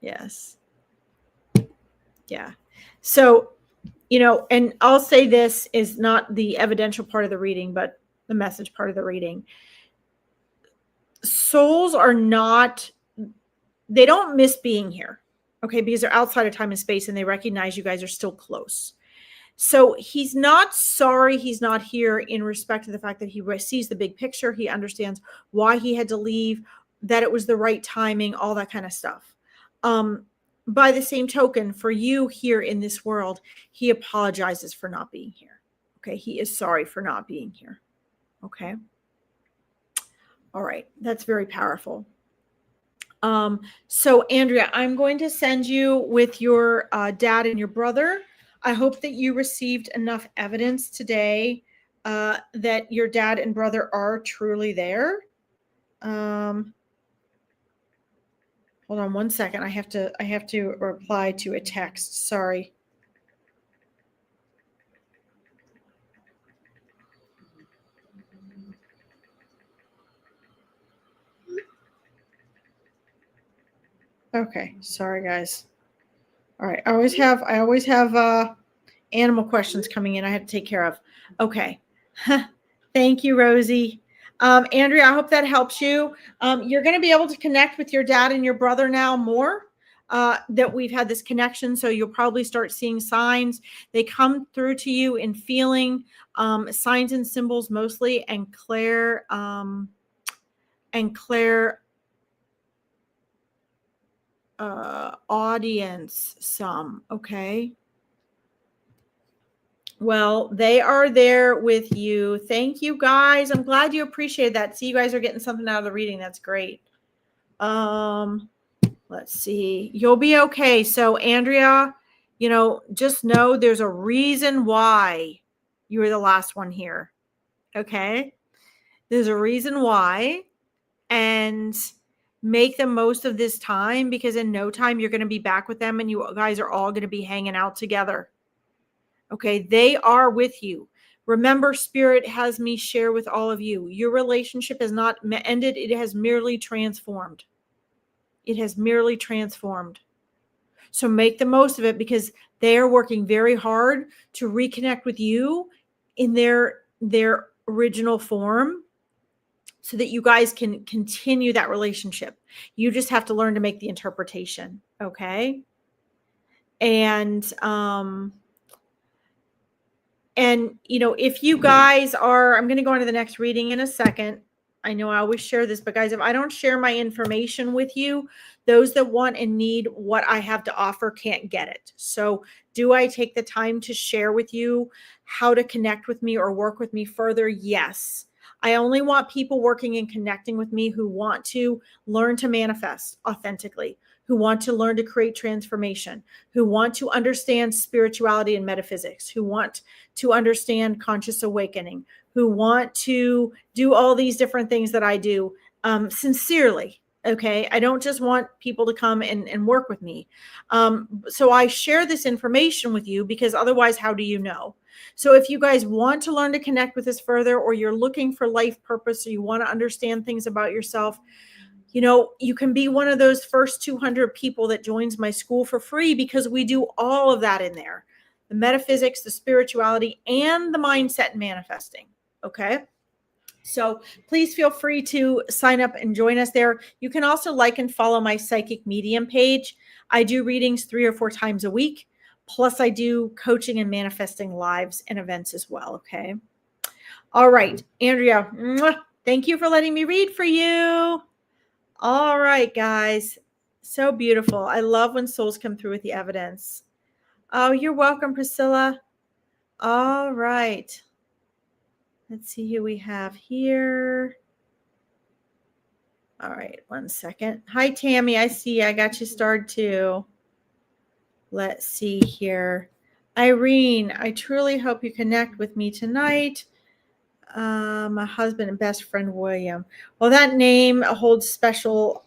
Yeah. So, and I'll say this is not the evidential part of the reading, but the message part of the reading. Souls they don't miss being here, okay, because they're outside of time and space and they recognize you guys are still close. So he's not sorry he's not here in respect to the fact that he sees the big picture. He understands why he had to leave, that it was the right timing, all that kind of stuff. By the same token, for you here in this world, he apologizes for not being here. Okay, he is sorry for not being here. Okay. All right, that's very powerful. So Andrea, I'm going to send you with your dad and your brother. I hope that you received enough evidence today that your dad and brother are truly there. Hold on one second. I have to reply to a text. Sorry. Okay, sorry guys. All right, I always have animal questions coming in I have to take care of. Okay. Thank you, Rosie. Andrea, I hope that helps you. You're going to be able to connect with your dad and your brother now more, that we've had this connection. So you'll probably start seeing signs. They come through to you in feeling, signs and symbols mostly, and Claire audience some. Okay. Well, they are there with you. Thank you, guys. I'm glad you appreciate that. See, you guys are getting something out of the reading. That's great. Let's see. You'll be okay. So, Andrea, just know there's a reason why you were the last one here. Okay? There's a reason why. And make the most of this time, because in no time you're going to be back with them and you guys are all going to be hanging out together. Okay, they are with you. Remember, Spirit has me share with all of you. Your relationship has not ended. It has merely transformed. It has merely transformed. So make the most of it, because they are working very hard to reconnect with you in their original form so that you guys can continue that relationship. You just have to learn to make the interpretation, okay? And if you guys are, I'm going to go on to the next reading in a second. I know I always share this, but guys, if I don't share my information with you, those that want and need what I have to offer can't get it. So do I take the time to share with you how to connect with me or work with me further? Yes. I only want people working and connecting with me who want to learn to manifest authentically, who want to learn to create transformation, who want to understand spirituality and metaphysics, who want to understand conscious awakening, who want to do all these different things that I do sincerely. Okay. I don't just want people to come and work with me. So I share this information with you because otherwise, how do you know? So if you guys want to learn to connect with us further, or you're looking for life purpose, or you want to understand things about yourself, you can be one of those first 200 people that joins my school for free, because we do all of that in there. The metaphysics, the spirituality, and the mindset and manifesting. Okay. So please feel free to sign up and join us there. You can also like and follow my psychic medium page. I do readings 3 or 4 times a week. Plus I do coaching and manifesting lives and events as well. Okay. All right, Andrea, thank you for letting me read for you. All right, guys. So beautiful. I love when souls come through with the evidence. Oh, you're welcome, Priscilla. All right. Let's see who we have here. All right, one second. Hi, Tammy. I see. I got you starred too. Let's see here. Irene, I truly hope you connect with me tonight. My husband and best friend, William. Well, that name holds special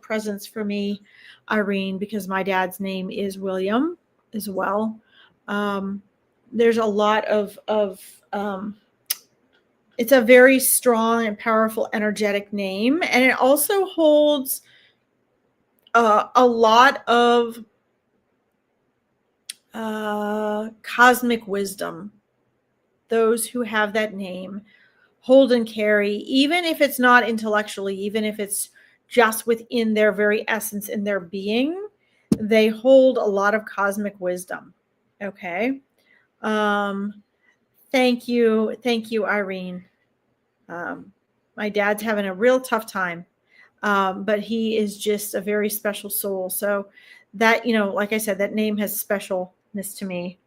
presence for me, Irene, because my dad's name is William as well. There's a lot of it's a very strong and powerful energetic name. And it also holds a lot of cosmic wisdom. Those who have that name hold and carry, even if it's not intellectually, even if it's just within their very essence in their being, they hold a lot of cosmic wisdom. Okay. Thank you, Irene. My dad's having a real tough time, but he is just a very special soul. So that, like I said, that name has specialness to me.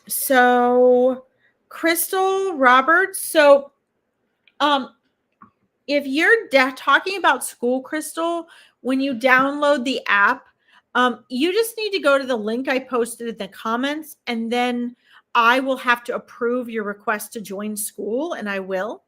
So Crystal Roberts. So, if you're talking about school, Crystal, when you download the app, you just need to go to the link I posted in the comments, and then I will have to approve your request to join school, and I will.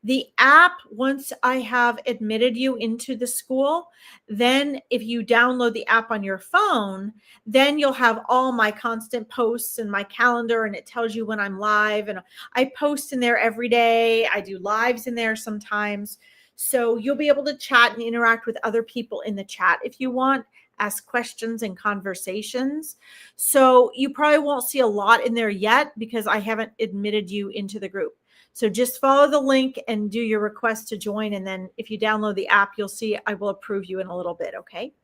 The app, once I have admitted you into the school, then if you download the app on your phone, then you'll have all my constant posts and my calendar, and it tells you when I'm live. And I post in there every day. I do lives in there sometimes. So you'll be able to chat and interact with other people in the chat if you want, ask questions and conversations. So you probably won't see a lot in there yet because I haven't admitted you into the group. So just follow the link and do your request to join. And then if you download the app, you'll see I will approve you in a little bit. Okay.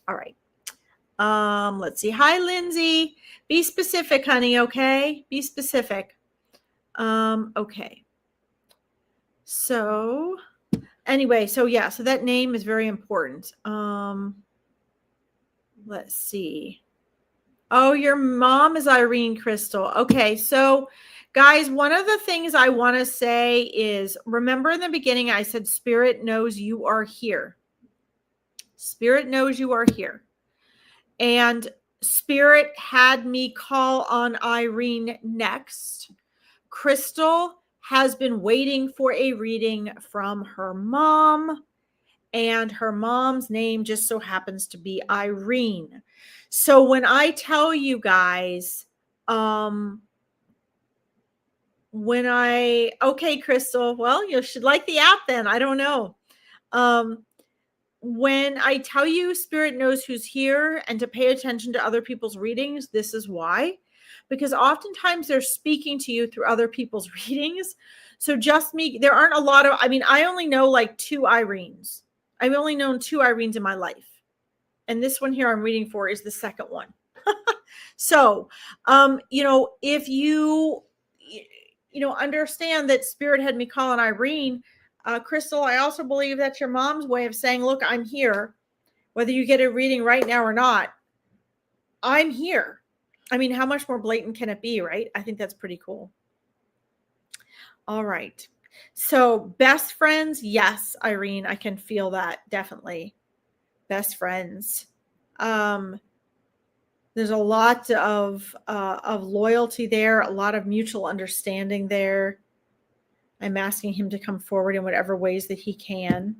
All right. Let's see. Hi, Lindsay. Be specific, honey. Okay. Be specific. Okay. So anyway, so that name is very important. Let's see. Oh, your mom is Irene, Crystal. Okay. So guys, one of the things I want to say is, remember in the beginning, I said, Spirit knows you are here. Spirit knows you are here. And Spirit had me call on Irene next. Crystal has been waiting for a reading from her mom, and her mom's name just so happens to be Irene. So when I tell you guys, okay, Crystal, well, you should like the app then. I don't know. when I tell you Spirit knows who's here and to pay attention to other people's readings, this is why. Because oftentimes they're speaking to you through other people's readings. So just me, there aren't a lot of, I only know like 2 Irenes. I've only known 2 Irenes in my life. And this one here I'm reading for is the second one. So, if you understand that Spirit had me call an Irene, Crystal, I also believe that's your mom's way of saying, look, I'm here. Whether you get a reading right now or not, I'm here. How much more blatant can it be, right? I think that's pretty cool. All right. So best friends, yes, Irene, I can feel that, definitely. Best friends. There's a lot of loyalty there, a lot of mutual understanding there. I'm asking him to come forward in whatever ways that he can.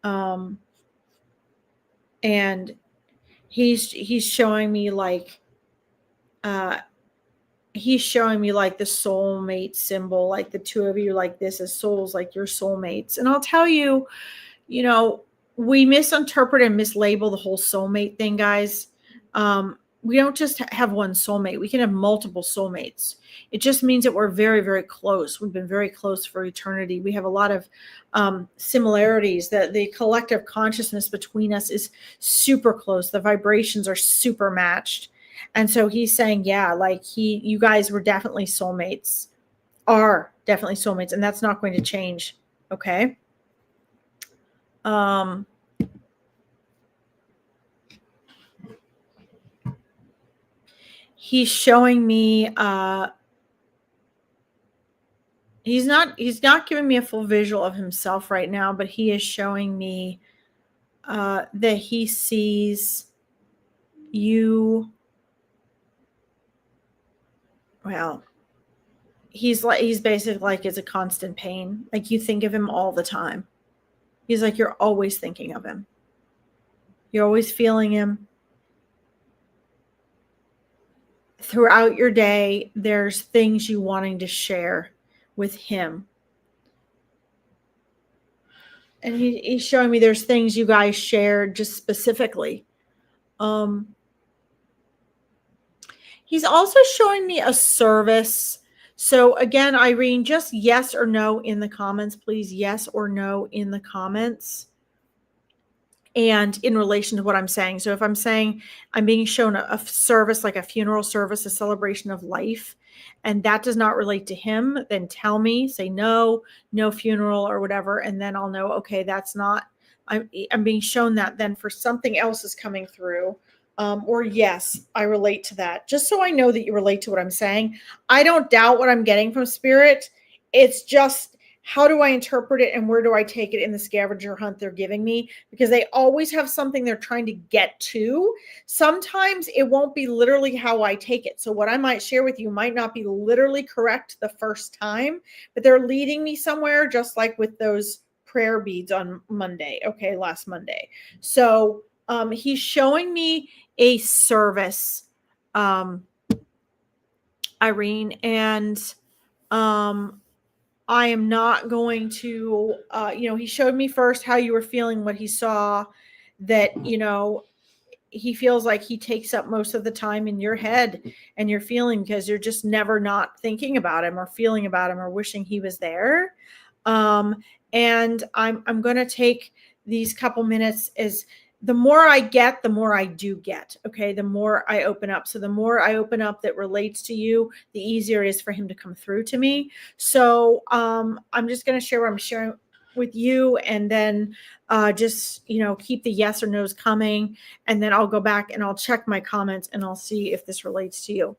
And he's showing me like the soulmate symbol, like the two of you, like this is souls, like your soulmates. And I'll tell you, we misinterpret and mislabel the whole soulmate thing, guys. We don't just have one soulmate. We can have multiple soulmates. It just means that we're very, very close. We've been very close for eternity. We have a lot of similarities. That the collective consciousness between us is super close. The vibrations are super matched. And so he's saying, yeah, like you guys were definitely soulmates, are definitely soulmates, and that's not going to change. Okay. He's showing me he's not giving me a full visual of himself right now, but he is showing me that he sees you. Well, he's basically like it's a constant pain. Like you think of him all the time. He's like, you're always thinking of him. You're always feeling him. Throughout your day, there's things you wanting to share with him. And he's showing me there's things you guys shared just specifically. He's also showing me a service. So again, Irene, just yes or no in the comments, please. Yes or no in the comments. And in relation to what I'm saying. So if I'm saying I'm being shown a service, like a funeral service, a celebration of life, and that does not relate to him, then tell me, say no funeral or whatever. And then I'll know, okay, that's not, I'm being shown that then for something else is coming through. Or yes, I relate to that. Just so I know that you relate to what I'm saying. I don't doubt what I'm getting from Spirit. It's just, how do I interpret it and where do I take it in the scavenger hunt they're giving me? Because they always have something they're trying to get to. Sometimes it won't be literally how I take it. So what I might share with you might not be literally correct the first time, but they're leading me somewhere, just like with those prayer beads on Monday. Okay, last Monday. So he's showing me a service, Irene, and I am not going to, he showed me first how you were feeling, what he saw, that, he feels like he takes up most of the time in your head and you're feeling, because you're just never not thinking about him or feeling about him or wishing he was there. And I'm going to take these couple minutes as the more I get, the more I do get. Okay. The more I open up. So the more I open up that relates to you, the easier it is for him to come through to me. So I'm just going to share what I'm sharing with you, and then just, keep the yes or no's coming. And then I'll go back and I'll check my comments and I'll see if this relates to you.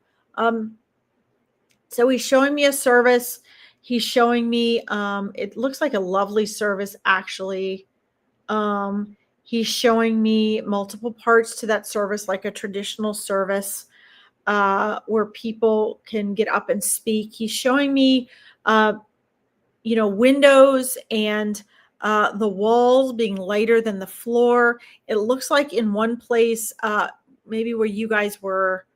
So he's showing me a service. He's showing me, it looks like a lovely service, actually. He's showing me multiple parts to that service, like a traditional service where people can get up and speak. He's showing me, windows and the walls being lighter than the floor. It looks like in one place, maybe where you guys were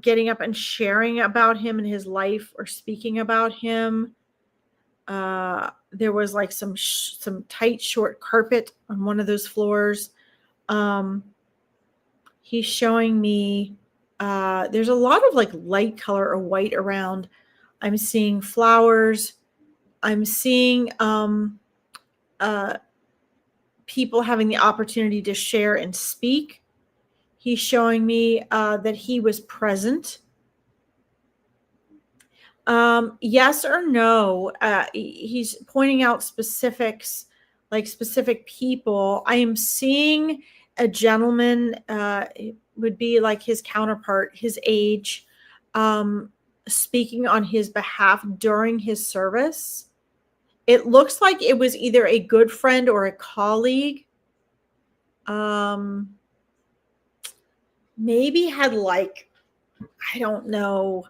getting up and sharing about him and his life or speaking about him. There was like some tight short carpet on one of those floors. He's showing me there's a lot of like light color or white around. I'm seeing flowers. I'm seeing people having the opportunity to share and speak. He's showing me that he was present. Yes or no. He's pointing out specifics, like specific people. I am seeing a gentleman, would be like his counterpart, his age, speaking on his behalf during his service. It looks like it was either a good friend or a colleague. Maybe had like, I don't know.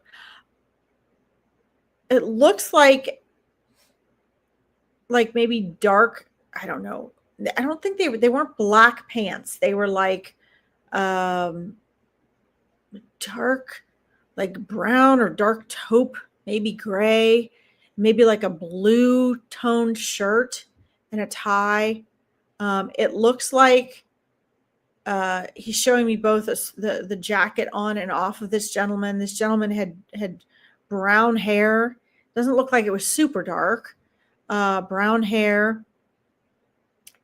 It looks like maybe dark, I don't know. I don't think they weren't black pants. They were like dark, like brown or dark taupe, maybe gray, maybe like a blue toned shirt and a tie. It looks like he's showing me both the jacket on and off of this gentleman. This gentleman had brown hair. Doesn't look like it was super dark. Brown hair,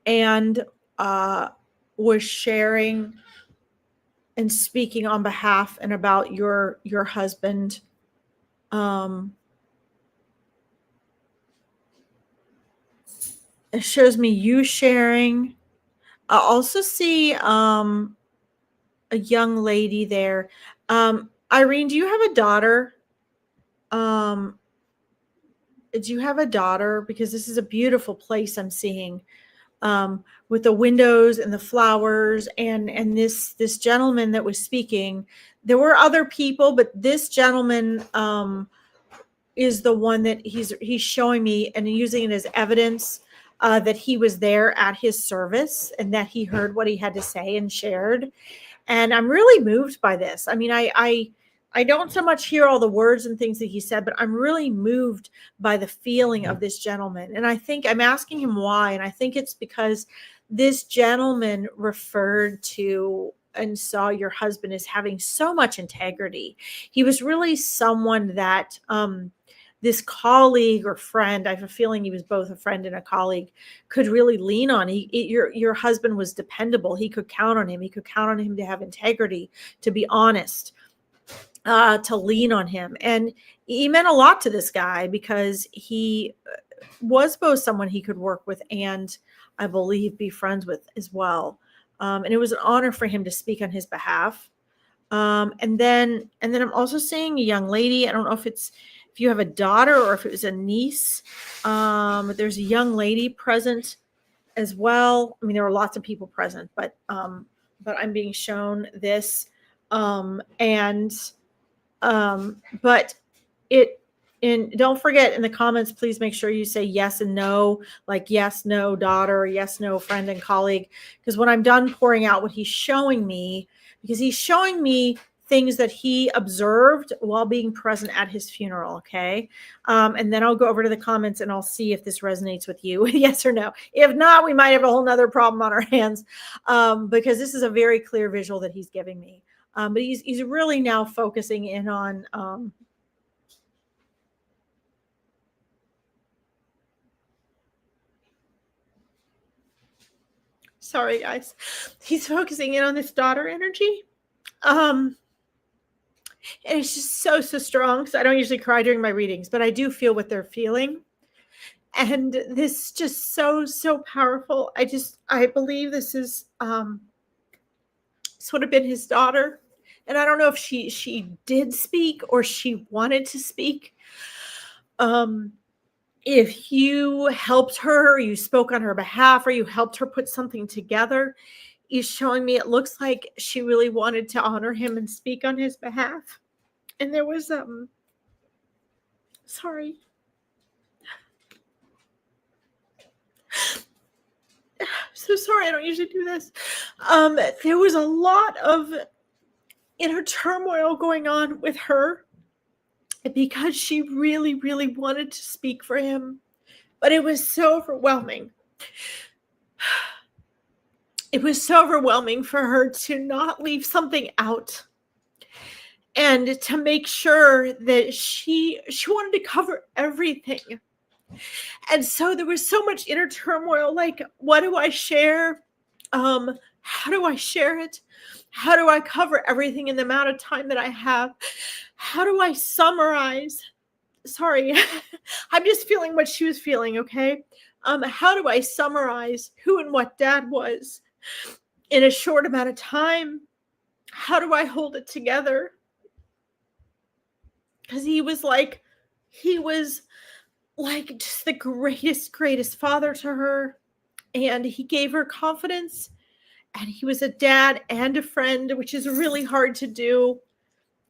and was sharing and speaking on behalf and about your husband. It shows me you sharing. I also see a young lady there. Irene, do you have a daughter? Do you have a daughter? Because this is a beautiful place I'm seeing, with the windows and the flowers and this gentleman that was speaking. There were other people, but this gentleman is the one that he's showing me and using it as evidence that he was there at his service and that he heard what he had to say and shared. And I'm really moved by this. I mean, I don't so much hear all the words and things that he said, but I'm really moved by the feeling of this gentleman. And I think I'm asking him why. And I think it's because this gentleman referred to and saw your husband as having so much integrity. He was really someone that this colleague or friend, I have a feeling he was both a friend and a colleague, could really lean on. Your husband was dependable. He could count on him. He could count on him to have integrity, to be honest, to lean on him. And he meant a lot to this guy because he was both someone he could work with and I believe be friends with as well. And it was an honor for him to speak on his behalf. And then I'm also seeing a young lady. I don't know if you have a daughter or if it was a niece. There's a young lady present as well. I mean, there were lots of people present, but I'm being shown this. But don't forget in the comments, please make sure you say yes and no, like yes, no daughter, or yes, no friend and colleague. Because when I'm done pouring out what he's showing me, because he's showing me things that he observed while being present at his funeral. Okay. And then I'll go over to the comments and I'll see if this resonates with you. Yes or no. If not, we might have a whole nother problem on our hands, because this is a very clear visual that he's giving me. But he's really now focusing in on, sorry guys, he's focusing in on this daughter energy. And it's just so strong. So I don't usually cry during my readings, but I do feel what they're feeling. And this is just so powerful. I believe this is, this would have been his daughter. And I don't know if she did speak or she wanted to speak. If you helped her, or you spoke on her behalf, or you helped her put something together, he's showing me it looks like she really wanted to honor him and speak on his behalf. And there was sorry. So sorry, I don't usually do this. There was a lot of inner turmoil going on with her because she really wanted to speak for him. But it was so overwhelming. It was so overwhelming for her to not leave something out, and to make sure that she wanted to cover everything. And so there was so much inner turmoil, like, what do I share? How do I share it? How do I cover everything in the amount of time that I have? How do I summarize? Sorry, I'm just feeling what she was feeling, okay? How do I summarize who and what dad was in a short amount of time? How do I hold it together? Because he was like just the greatest father to her. And he gave her confidence. And he was a dad and a friend, which is really hard to do.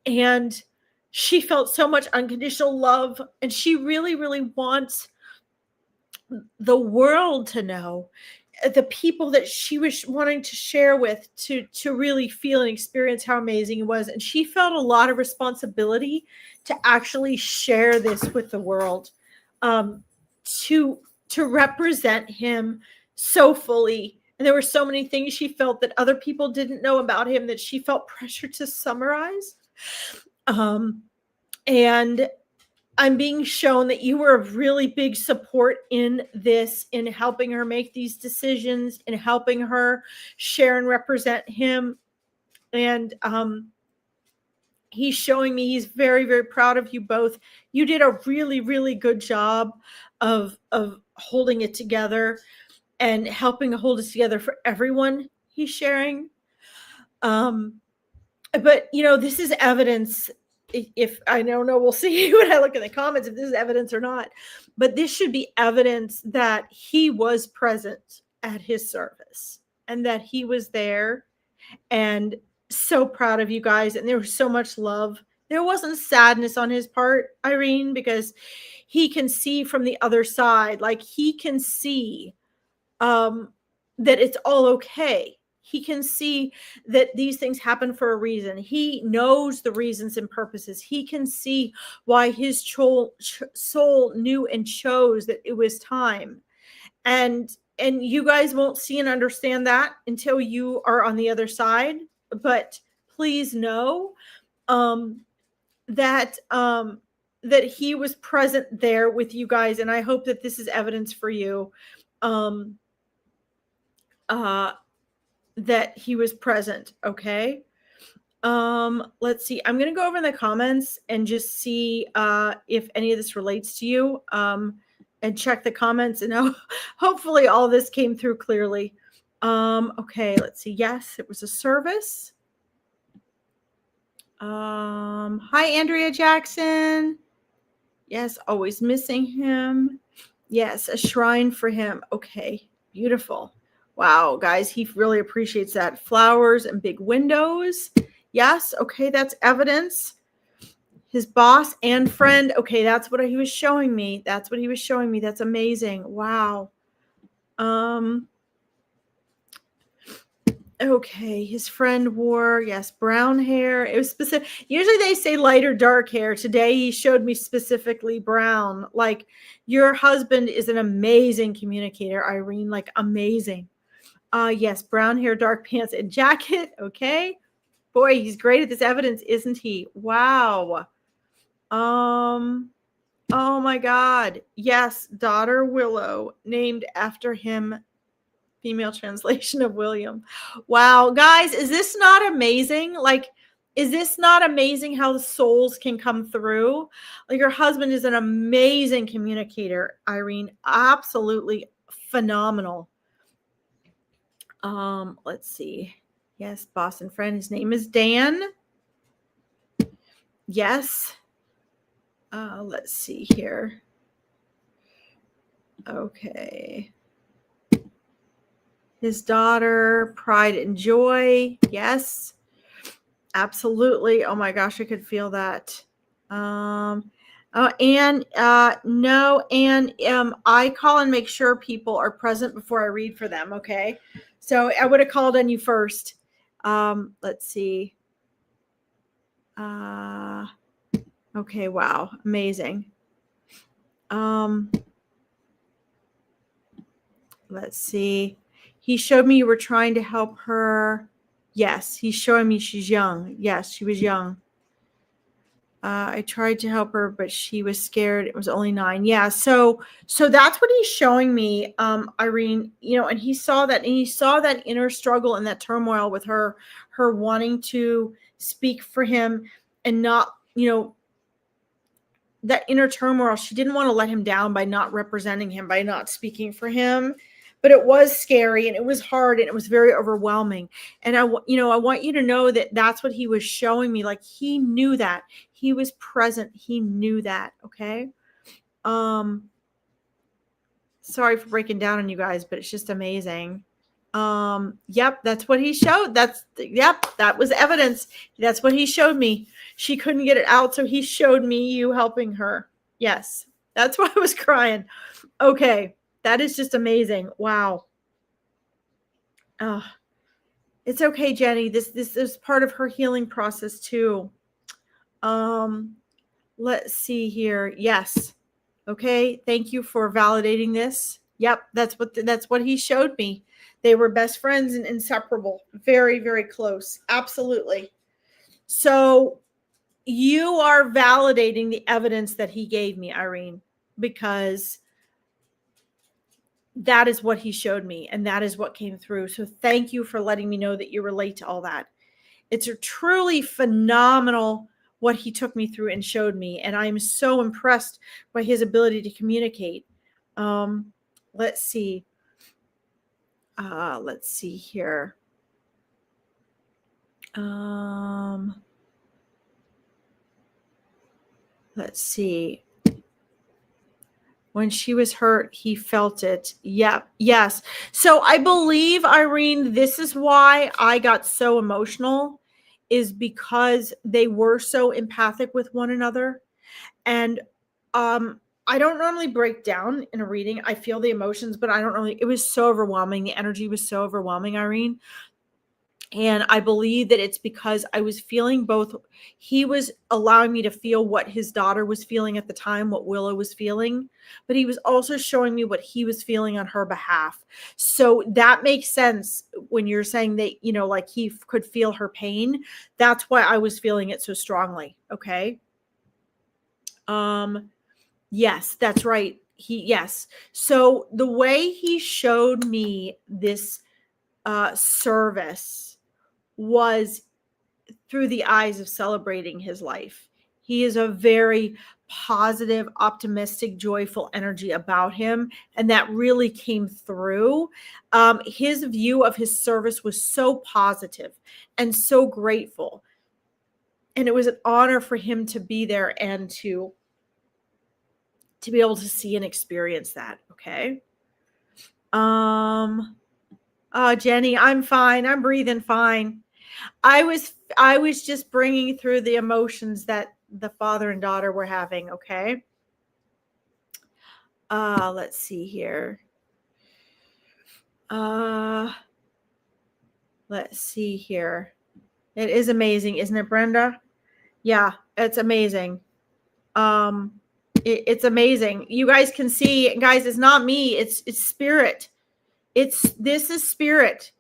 And she felt so much unconditional love. And she really, really wants the world to know, the people that she was wanting to share with, to really feel and experience how amazing it was. And she felt a lot of responsibility to actually share this with the world, to represent him so fully. And there were so many things she felt that other people didn't know about him that she felt pressure to summarize. And I'm being shown that you were a really big support in this, in helping her make these decisions, in helping her share and represent him. And he's showing me he's very, very proud of you both. You did a really, really good job of holding it together and helping to hold it together for everyone he's sharing. But this is evidence. If I don't know, we'll see when I look in the comments if this is evidence or not. But this should be evidence that he was present at his service and that he was there, and so proud of you guys. And there was so much love. There wasn't sadness on his part, Irene, because he can see from the other side. Like, he can see that it's all okay. He can see that these things happen for a reason. He knows the reasons and purposes. He can see why his soul knew and chose that it was time. And you guys won't see and understand that until you are on the other side. But please know that he was present there with you guys. And I hope that this is evidence for you. That he was present. Okay. Let's see. I'm going to go over in the comments and just see if any of this relates to you, and check the comments, and hopefully all this came through clearly. Okay. Let's see. Yes, it was a service. Hi, Andrea Jackson. Yes. Always missing him. Yes. A shrine for him. Okay. Beautiful. Wow, guys, he really appreciates that. Flowers and big windows. Yes, okay, that's evidence. His boss and friend. Okay, that's what he was showing me. That's what he was showing me. That's amazing. Wow. Okay, his friend wore, yes, brown hair. It was specific. Usually they say light or dark hair. Today he showed me specifically brown. Like, your husband is an amazing communicator, Irene, like amazing. Yes, brown hair, dark pants, and jacket. Okay. Boy, he's great at this evidence, isn't he? Wow. Oh my God. Yes, daughter Willow, named after him. Female translation of William. Wow, guys, is this not amazing? Like, is this not amazing how the souls can come through? Like, your husband is an amazing communicator, Irene. Absolutely phenomenal. Let's see. Yes, boss and friend. His name is Dan. Yes. Let's see here. Okay. His daughter, pride and joy. Yes. Absolutely. Oh my gosh, I could feel that. No, and I call and make sure people are present before I read for them. Okay. So I would have called on you first. Let's see. Okay. Wow. Amazing. Let's see. He showed me you were trying to help her. Yes, he's showing me she's young. Yes, she was young. I tried to help her, but she was scared. It was only 9. Yeah. So that's what he's showing me, Irene, and he saw that inner struggle and that turmoil with her wanting to speak for him and not, that inner turmoil. She didn't want to let him down by not representing him, by not speaking for him. But it was scary and it was hard and it was very overwhelming. And I want you to know that that's what he was showing me. Like, he knew that. He was present. He knew that. Okay. Sorry for breaking down on you guys, but it's just amazing. Yep, that's what he showed. That was evidence. That's what he showed me. She couldn't get it out, so he showed me you helping her. Yes, that's why I was crying. Okay, that is just amazing. Wow. It's okay, Jenny. This is part of her healing process too. Let's see here. Yes. Okay. Thank you for validating this. Yep, that's what he showed me. They were best friends and inseparable. Very, very close. Absolutely. So you are validating the evidence that he gave me, Irene, because that is what he showed me and that is what came through. So thank you for letting me know that you relate to all that. It's a truly phenomenal what he took me through and showed me. And I'm so impressed by his ability to communicate. Let's see. Let's see here. Let's see. When she was hurt, he felt it. Yeah. Yes. So I believe, Irene, this is why I got so emotional, is because they were so empathic with one another. And I don't normally break down in a reading. I feel the emotions, but I don't really, it was so overwhelming. The energy was so overwhelming, Irene. And I believe that it's because I was feeling both. He was allowing me to feel what his daughter was feeling at the time, what Willow was feeling, but he was also showing me what he was feeling on her behalf. So that makes sense when you're saying that, like he could feel her pain. That's why I was feeling it so strongly. Okay. Yes, that's right. Yes. So the way he showed me this service was through the eyes of celebrating his life. He is a very positive, optimistic, joyful energy about him. And that really came through. His view of his service was so positive and so grateful. And it was an honor for him to be there and to be able to see and experience that. Okay. Jenny, I'm fine. I'm breathing fine. I was just bringing through the emotions that the father and daughter were having. Okay. Let's see here. Let's see here. It is amazing, isn't it, Brenda? Yeah, it's amazing. It's amazing. You guys can see, guys, it's not me. It's spirit. This is spirit.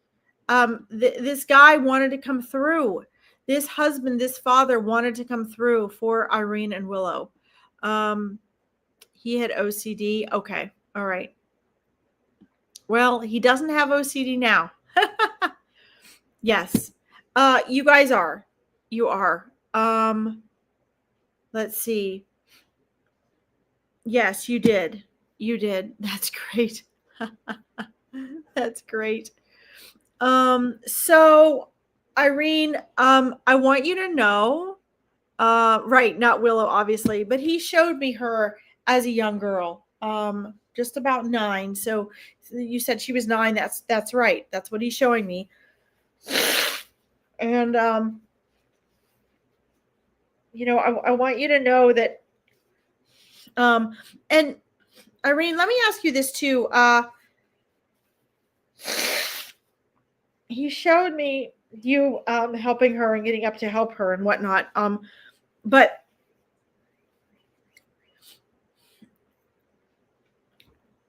This guy wanted to come through. This husband, this father wanted to come through for Irene and Willow. He had OCD. Okay. All right. Well, he doesn't have OCD now. Yes. You guys are. You are. Let's see. Yes, you did. You did. That's great. That's great. So Irene, I want you to know, right, not Willow, obviously, but he showed me her as a young girl, just about 9. So you said she was 9. That's right. That's what he's showing me. And, I want you to know that, and Irene, let me ask you this too. He showed me you helping her and getting up to help her and whatnot. But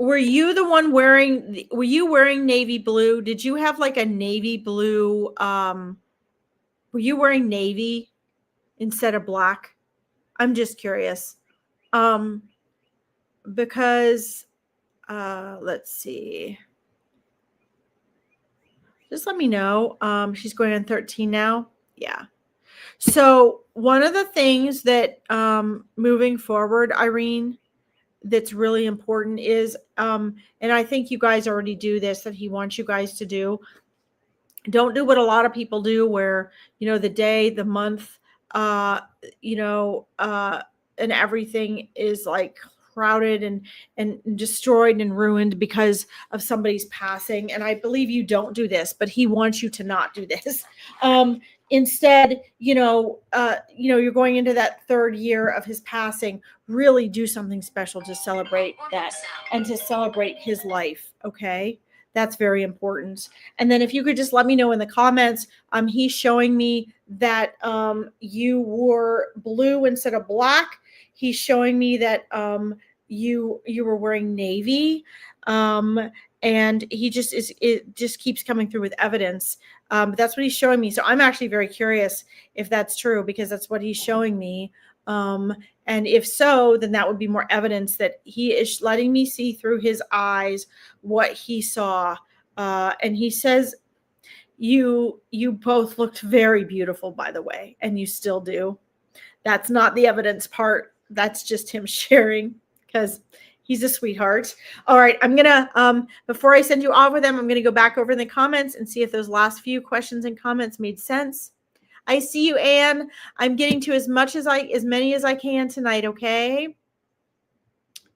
were you the one wearing, were you wearing navy blue? Did you have like a navy blue, were you wearing navy instead of black? I'm just curious. Because let's see. Just let me know. She's going on 13 now. Yeah. So one of the things that moving forward, Irene, that's really important is, and I think you guys already do this, that he wants you guys to do. Don't do what a lot of people do where, the day, the month, uh, you know, uh, and everything is like crowded and destroyed and ruined because of somebody's passing. And I believe you don't do this, but he wants you to not do this. Instead, you're going into that third year of his passing. Really do something special to celebrate that and to celebrate his life. Okay. That's very important. And then if you could just let me know in the comments, he's showing me that you wore blue instead of black. He's showing me that you were wearing navy. And it just keeps coming through with evidence. But that's what he's showing me. So I'm actually very curious if that's true, because that's what he's showing me. And if so, then that would be more evidence that he is letting me see through his eyes what he saw. And he says, you both looked very beautiful, by the way, and you still do. That's not the evidence part. That's just him sharing, because he's a sweetheart. All right. I'm going to, before I send you off with them, I'm going to go back over in the comments and see if those last few questions and comments made sense. I see you, Anne. I'm getting to as many as I can tonight. Okay.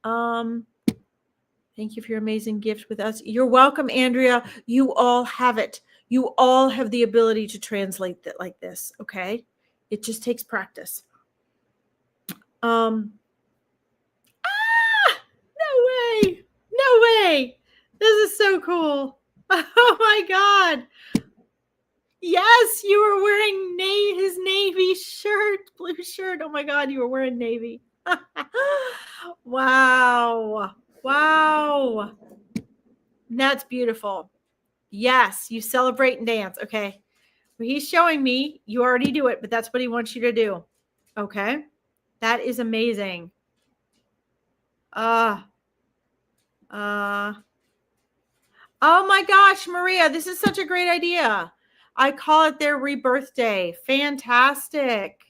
Thank you for your amazing gift with us. You're welcome, Andrea. You all have it. You all have the ability to translate that like this. Okay. It just takes practice. No way. No way. This is so cool. Oh my God. Yes, you were wearing his navy shirt, blue shirt. Oh my God, you were wearing navy. Wow. Wow. That's beautiful. Yes, you celebrate and dance. Okay. Well, he's showing me you already do it, but that's what he wants you to do. Okay. That is amazing. Oh my gosh, Maria, this is such a great idea. I call it their rebirth day. Fantastic.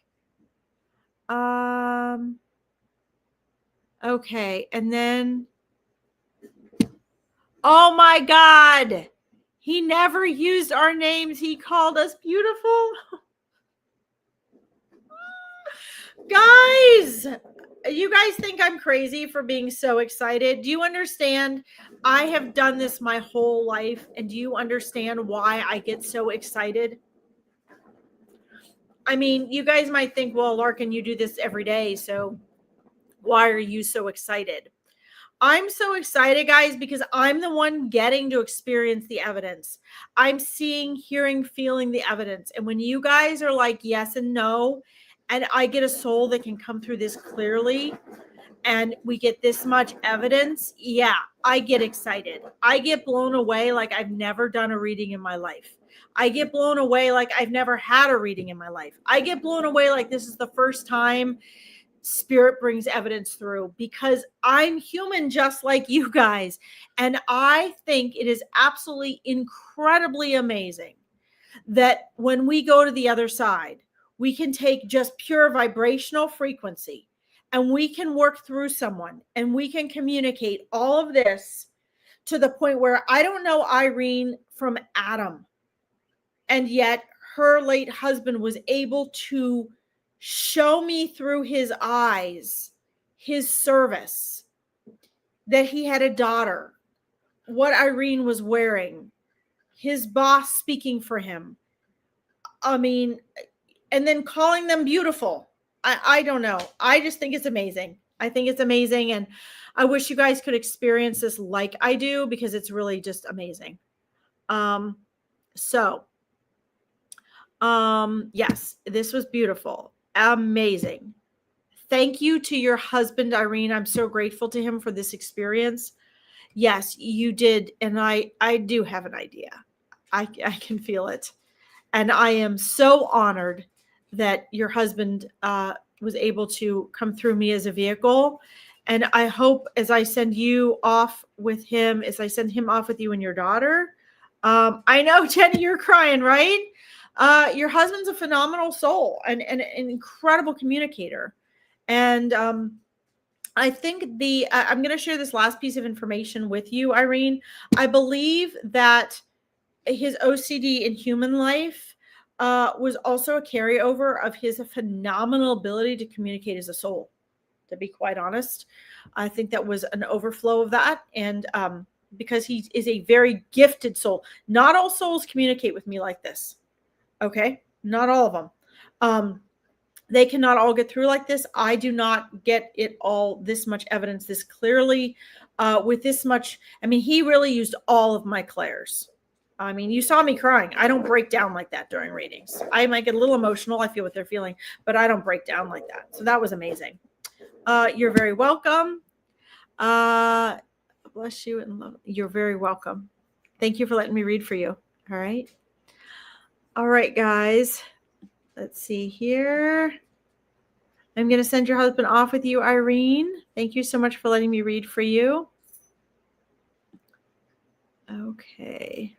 Okay. And then, oh my God, he never used our names. He called us beautiful. Guys, you guys think I'm crazy for being so excited? Do you understand? I have done this my whole life. And do you understand why I get so excited? I mean, you guys might think, well, Larkin, you do this every day, so why are you so excited? I'm so excited, guys, because I'm the one getting to experience the evidence. I'm seeing, hearing, feeling the evidence. And when you guys are like yes and no, and I get a soul that can come through this clearly, and we get this much evidence, yeah, I get excited. I get blown away like I've never done a reading in my life. I get blown away like I've never had a reading in my life. I get blown away like this is the first time Spirit brings evidence through, because I'm human just like you guys. And I think it is absolutely incredibly amazing that when we go to the other side, we can take just pure vibrational frequency and we can work through someone and we can communicate all of this to the point where I don't know Irene from Adam. And yet her late husband was able to show me through his eyes, his service, that he had a daughter, what Irene was wearing, his boss speaking for him. I mean, and then calling them beautiful. I don't know. I just think it's amazing. I think it's amazing. And I wish you guys could experience this like I do, because it's really just amazing. Yes, this was beautiful. Amazing. Thank you to your husband, Irene. I'm so grateful to him for this experience. Yes, you did. And I do have an idea. I can feel it. And I am so honored that your husband was able to come through me as a vehicle. And I hope as I send you off with him, as I send him off with you and your daughter, I know, Jenny, you're crying, right? Your husband's a phenomenal soul and an incredible communicator. And I think I'm going to share this last piece of information with you, Irene. I believe that his OCD in human life was also a carryover of his phenomenal ability to communicate as a soul. To be quite honest, I think that was an overflow of that. And because he is a very gifted soul, not all souls communicate with me like this. Okay. Not all of them. They cannot all get through like this. I do not get it all, this much evidence, this clearly, with this much. I mean, he really used all of my clairs. I mean, you saw me crying. I don't break down like that during readings. I might get a little emotional. I feel what they're feeling, but I don't break down like that. So that was amazing. You're very welcome. Bless you and love. You're very welcome. Thank you for letting me read for you. All right. All right, guys. Let's see here. I'm going to send your husband off with you, Irene. Thank you so much for letting me read for you. Okay.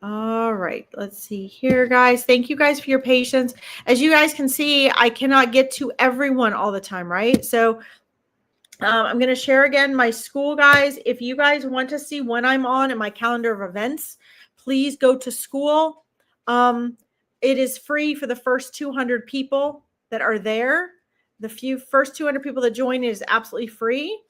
All right. Let's see here, guys. Thank you guys for your patience. As you guys can see, I cannot get to everyone all the time, right? So I'm going to share again my school, guys. If you guys want to see when I'm on in my calendar of events, please go to school. It is free for the first 200 people that are there. The first 200 people that join is absolutely free.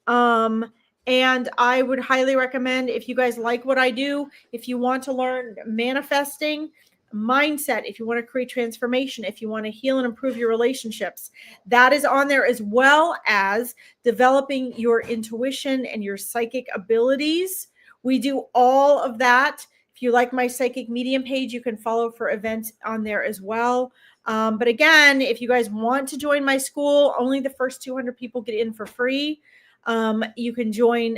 And I would highly recommend, if you guys like what I do, if you want to learn manifesting, mindset, if you want to create transformation, if you want to heal and improve your relationships, that is on there, as well as developing your intuition and your psychic abilities. We do all of that. If you like my psychic medium page, you can follow for events on there as well. But again, if you guys want to join my school, only the first 200 people get in for free. You can join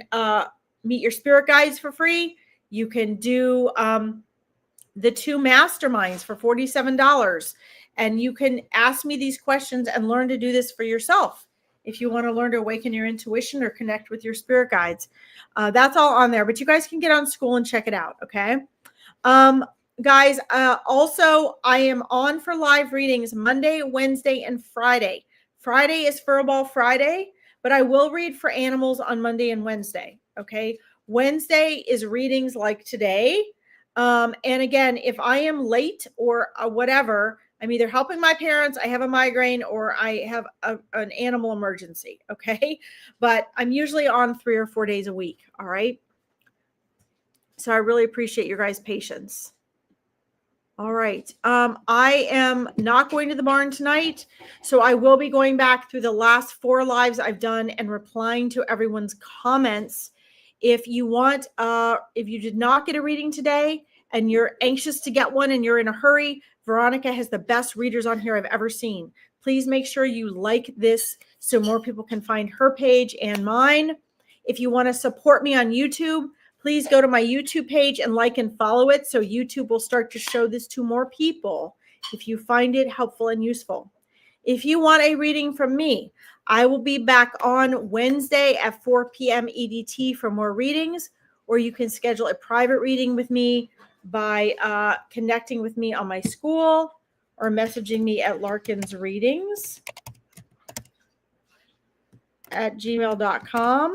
Meet Your Spirit Guides for free. You can do the 2 masterminds for $47. And you can ask me these questions and learn to do this for yourself. If you want to learn to awaken your intuition or connect with your spirit guides, that's all on there. But you guys can get on school and check it out. Okay. Guys, also, I am on for live readings Monday, Wednesday, and Friday. Friday is Furball Friday, but I will read for animals on Monday and Wednesday. Okay. Wednesday is readings like today. And again, if I am late or whatever, I'm either helping my parents, I have a migraine, or I have an animal emergency. Okay. But I'm usually on 3 or 4 days a week. All right. So I really appreciate your guys' patience. All right. I am not going to the barn tonight, so I will be going back through the last 4 lives I've done and replying to everyone's comments. If you want, if you did not get a reading today and you're anxious to get one and you're in a hurry, Veronica has the best readers on here I've ever seen. Please make sure you like this so more people can find her page and mine. If you want to support me on YouTube, please go to my YouTube page and like and follow it so YouTube will start to show this to more people if you find it helpful and useful. If you want a reading from me, I will be back on Wednesday at 4 p.m. EDT for more readings, or you can schedule a private reading with me by connecting with me on my school or messaging me at Larkin's Readings at gmail.com.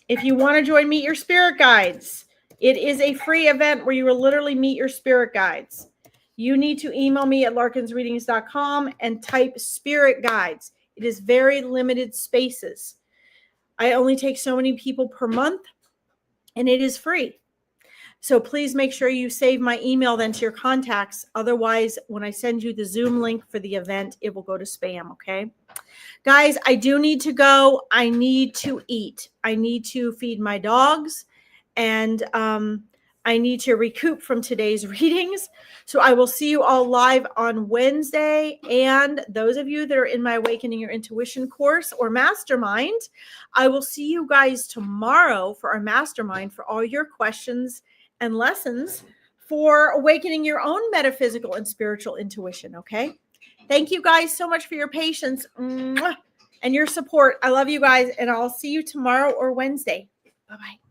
If you want to join Meet Your Spirit Guides, it is a free event where you will literally meet your spirit guides. You need to email me at larkinsreadings.com and type spirit guides. It is very limited spaces. I only take so many people per month, and it is free. So please make sure you save my email then to your contacts. Otherwise, when I send you the Zoom link for the event, it will go to spam, okay? Guys, I do need to go. I need to eat. I need to feed my dogs. And I need to recoup from today's readings. So I will see you all live on Wednesday. And those of you that are in my Awakening Your Intuition course or mastermind, I will see you guys tomorrow for our mastermind for all your questions and lessons for awakening your own metaphysical and spiritual intuition. Okay. Thank you guys so much for your patience and your support. I love you guys. And I'll see you tomorrow or Wednesday. Bye-bye.